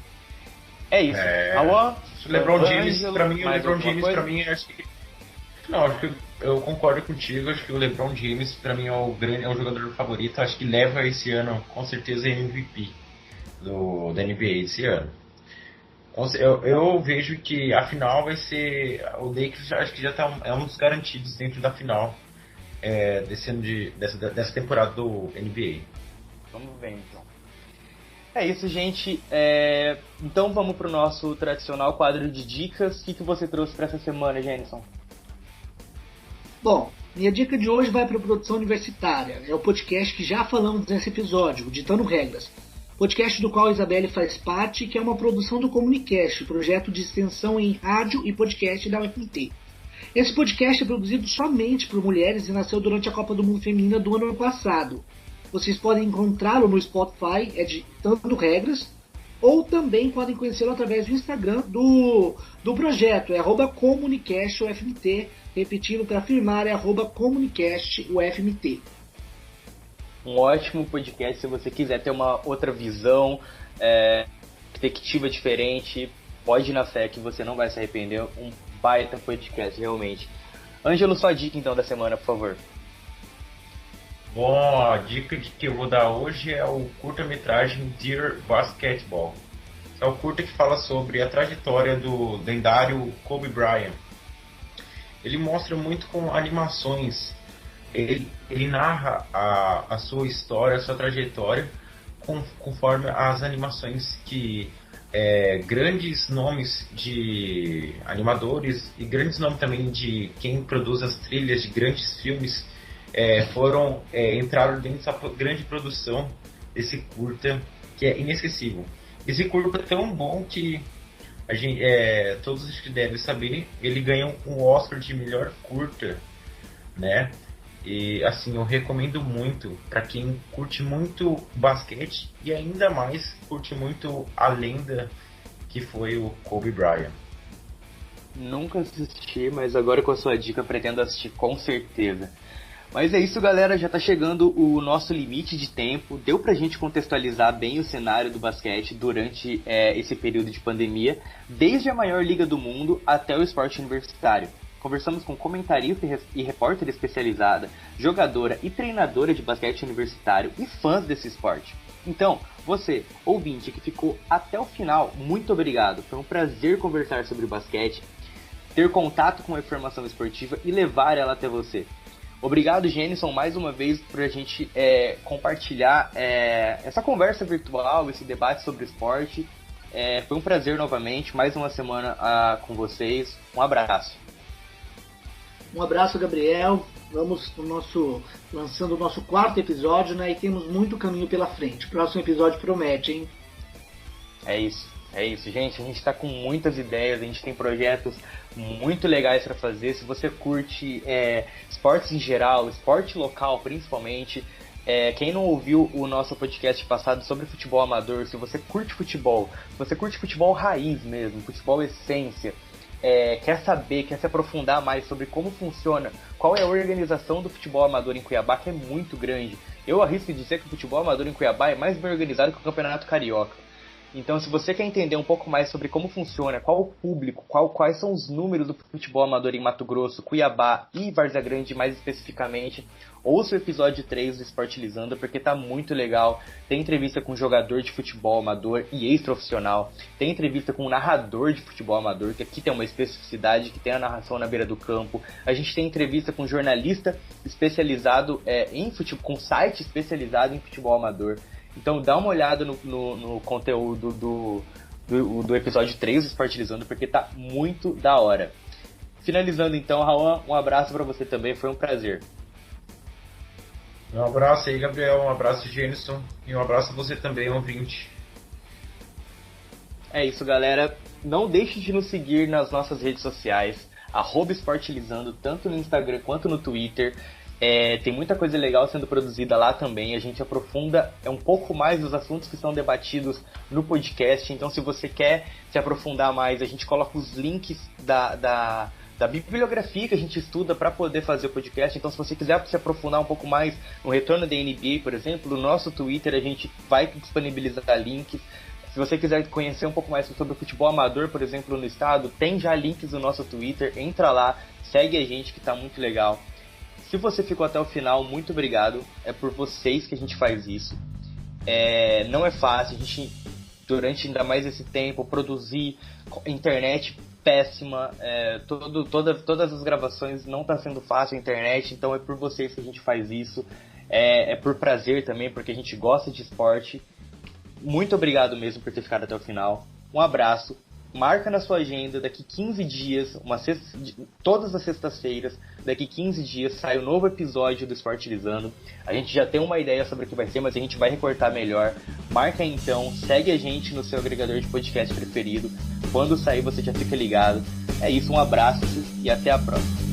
É isso. Alô? O LeBron James, pra mim, acho que... Não, acho que eu concordo contigo, acho que o LeBron James, pra mim, é o jogador favorito, acho que leva esse ano, com certeza, MVP da NBA esse ano. Eu vejo que a final vai ser, o Lakers acho que já é um dos garantidos dentro da final desse ano dessa temporada do NBA. Vamos ver, então. É isso, gente. Então vamos pro nosso tradicional quadro de dicas. O que você trouxe para essa semana, Jenison? Bom, minha dica de hoje vai para a produção universitária. É o podcast que já falamos nesse episódio, o Ditando Regras. Podcast do qual a Isabelle faz parte, que é uma produção do Comunicast, projeto de extensão em rádio e podcast da UFMT. Esse podcast é produzido somente por mulheres e nasceu durante a Copa do Mundo Feminina do ano passado. Vocês podem encontrá-lo no Spotify, Ditando Regras, ou também podem conhecê-lo através do Instagram do projeto, @comunicastufmt, repetindo para afirmar, @comunicastufmt. Um ótimo podcast, se você quiser ter uma outra visão, perspectiva diferente, pode ir na fé que você não vai se arrepender. Um baita podcast, realmente. Ângelo, sua dica então da semana, por favor. Bom, a dica que eu vou dar hoje é o curta-metragem Dear Basketball. É o curta que fala sobre a trajetória do lendário Kobe Bryant. Ele mostra muito com animações. Ele narra a sua história, a sua trajetória, conforme as animações que grandes nomes de animadores e grandes nomes também de quem produz as trilhas de grandes filmes entraram dentro dessa grande produção desse curta, que é inesquecível. Esse curta é tão bom que todos os que devem saber, ele ganhou um Oscar de melhor curta, né? E assim, eu recomendo muito para quem curte muito basquete e ainda mais curte muito a lenda que foi o Kobe Bryant. Nunca assisti, mas agora com a sua dica pretendo assistir com certeza. Mas é isso, galera, já tá chegando o nosso limite de tempo. Deu pra gente contextualizar bem o cenário do basquete durante esse período de pandemia, desde a maior liga do mundo até o esporte universitário. Conversamos com comentarista e repórter especializada, jogadora e treinadora de basquete universitário e fãs desse esporte. Então, você, ouvinte que ficou até o final, muito obrigado. Foi um prazer conversar sobre o basquete, ter contato com a informação esportiva e levar ela até você. Obrigado, Jenison, mais uma vez por a gente compartilhar essa conversa virtual, esse debate sobre esporte. Foi um prazer novamente, mais uma semana com vocês. Um abraço. Um abraço, Gabriel. Vamos lançando o nosso 4º episódio, né? E temos muito caminho pela frente. O próximo episódio promete, hein? É isso, gente. A gente tá com muitas ideias, a gente tem projetos muito legais para fazer. Se você curte esportes em geral, esporte local principalmente, quem não ouviu o nosso podcast passado sobre futebol amador, se você curte futebol raiz mesmo, futebol essência, quer saber, quer se aprofundar mais sobre como funciona, qual é a organização do futebol amador em Cuiabá, que é muito grande. Eu arrisco dizer que o futebol amador em Cuiabá é mais bem organizado que o Campeonato Carioca. Então, se você quer entender um pouco mais sobre como funciona, qual o público, quais são os números do futebol amador em Mato Grosso, Cuiabá e Várzea Grande mais especificamente, ouça o episódio 3 do Esportilizando, porque tá muito legal. Tem entrevista com jogador de futebol amador e extra-profissional. Tem entrevista com um narrador de futebol amador, que aqui tem uma especificidade, que tem a narração na beira do campo. A gente tem entrevista com um jornalista especializado em futebol, com site especializado em futebol amador. Então dá uma olhada no conteúdo do episódio 3 do Esportilizando, porque tá muito da hora. Finalizando então, Raul, um abraço pra você também, foi um prazer. Um abraço aí, Gabriel, um abraço, Jenison, e um abraço a você também, ouvinte. É isso, galera. Não deixe de nos seguir nas nossas redes sociais, @Esportilizando, tanto no Instagram quanto no Twitter. Tem muita coisa legal sendo produzida lá também. A gente aprofunda um pouco mais os assuntos que são debatidos no podcast. Então, se você quer se aprofundar mais, a gente coloca os links da bibliografia que a gente estuda para poder fazer o podcast. Então, se você quiser se aprofundar um pouco mais no retorno da NBA, por exemplo, no nosso Twitter a gente vai disponibilizar links. Se você quiser conhecer um pouco mais sobre o futebol amador, por exemplo, no estado, tem já links no nosso Twitter. Entra lá, segue a gente que tá muito legal. Se você ficou até o final, muito obrigado. É por vocês que a gente faz isso. Não é fácil, a gente, durante ainda mais esse tempo, produzir internet péssima, todas as gravações não tá sendo fácil a internet, então é por vocês que a gente faz isso. É por prazer também, porque a gente gosta de esporte. Muito obrigado mesmo por ter ficado até o final. Um abraço. Marca na sua agenda, daqui 15 dias, todas as sextas-feiras, daqui 15 dias sai um novo episódio do Esportilizando. A gente já tem uma ideia sobre o que vai ser, mas a gente vai recortar melhor. Marca então, segue a gente no seu agregador de podcast preferido. Quando sair você já fica ligado. É isso, um abraço e até a próxima.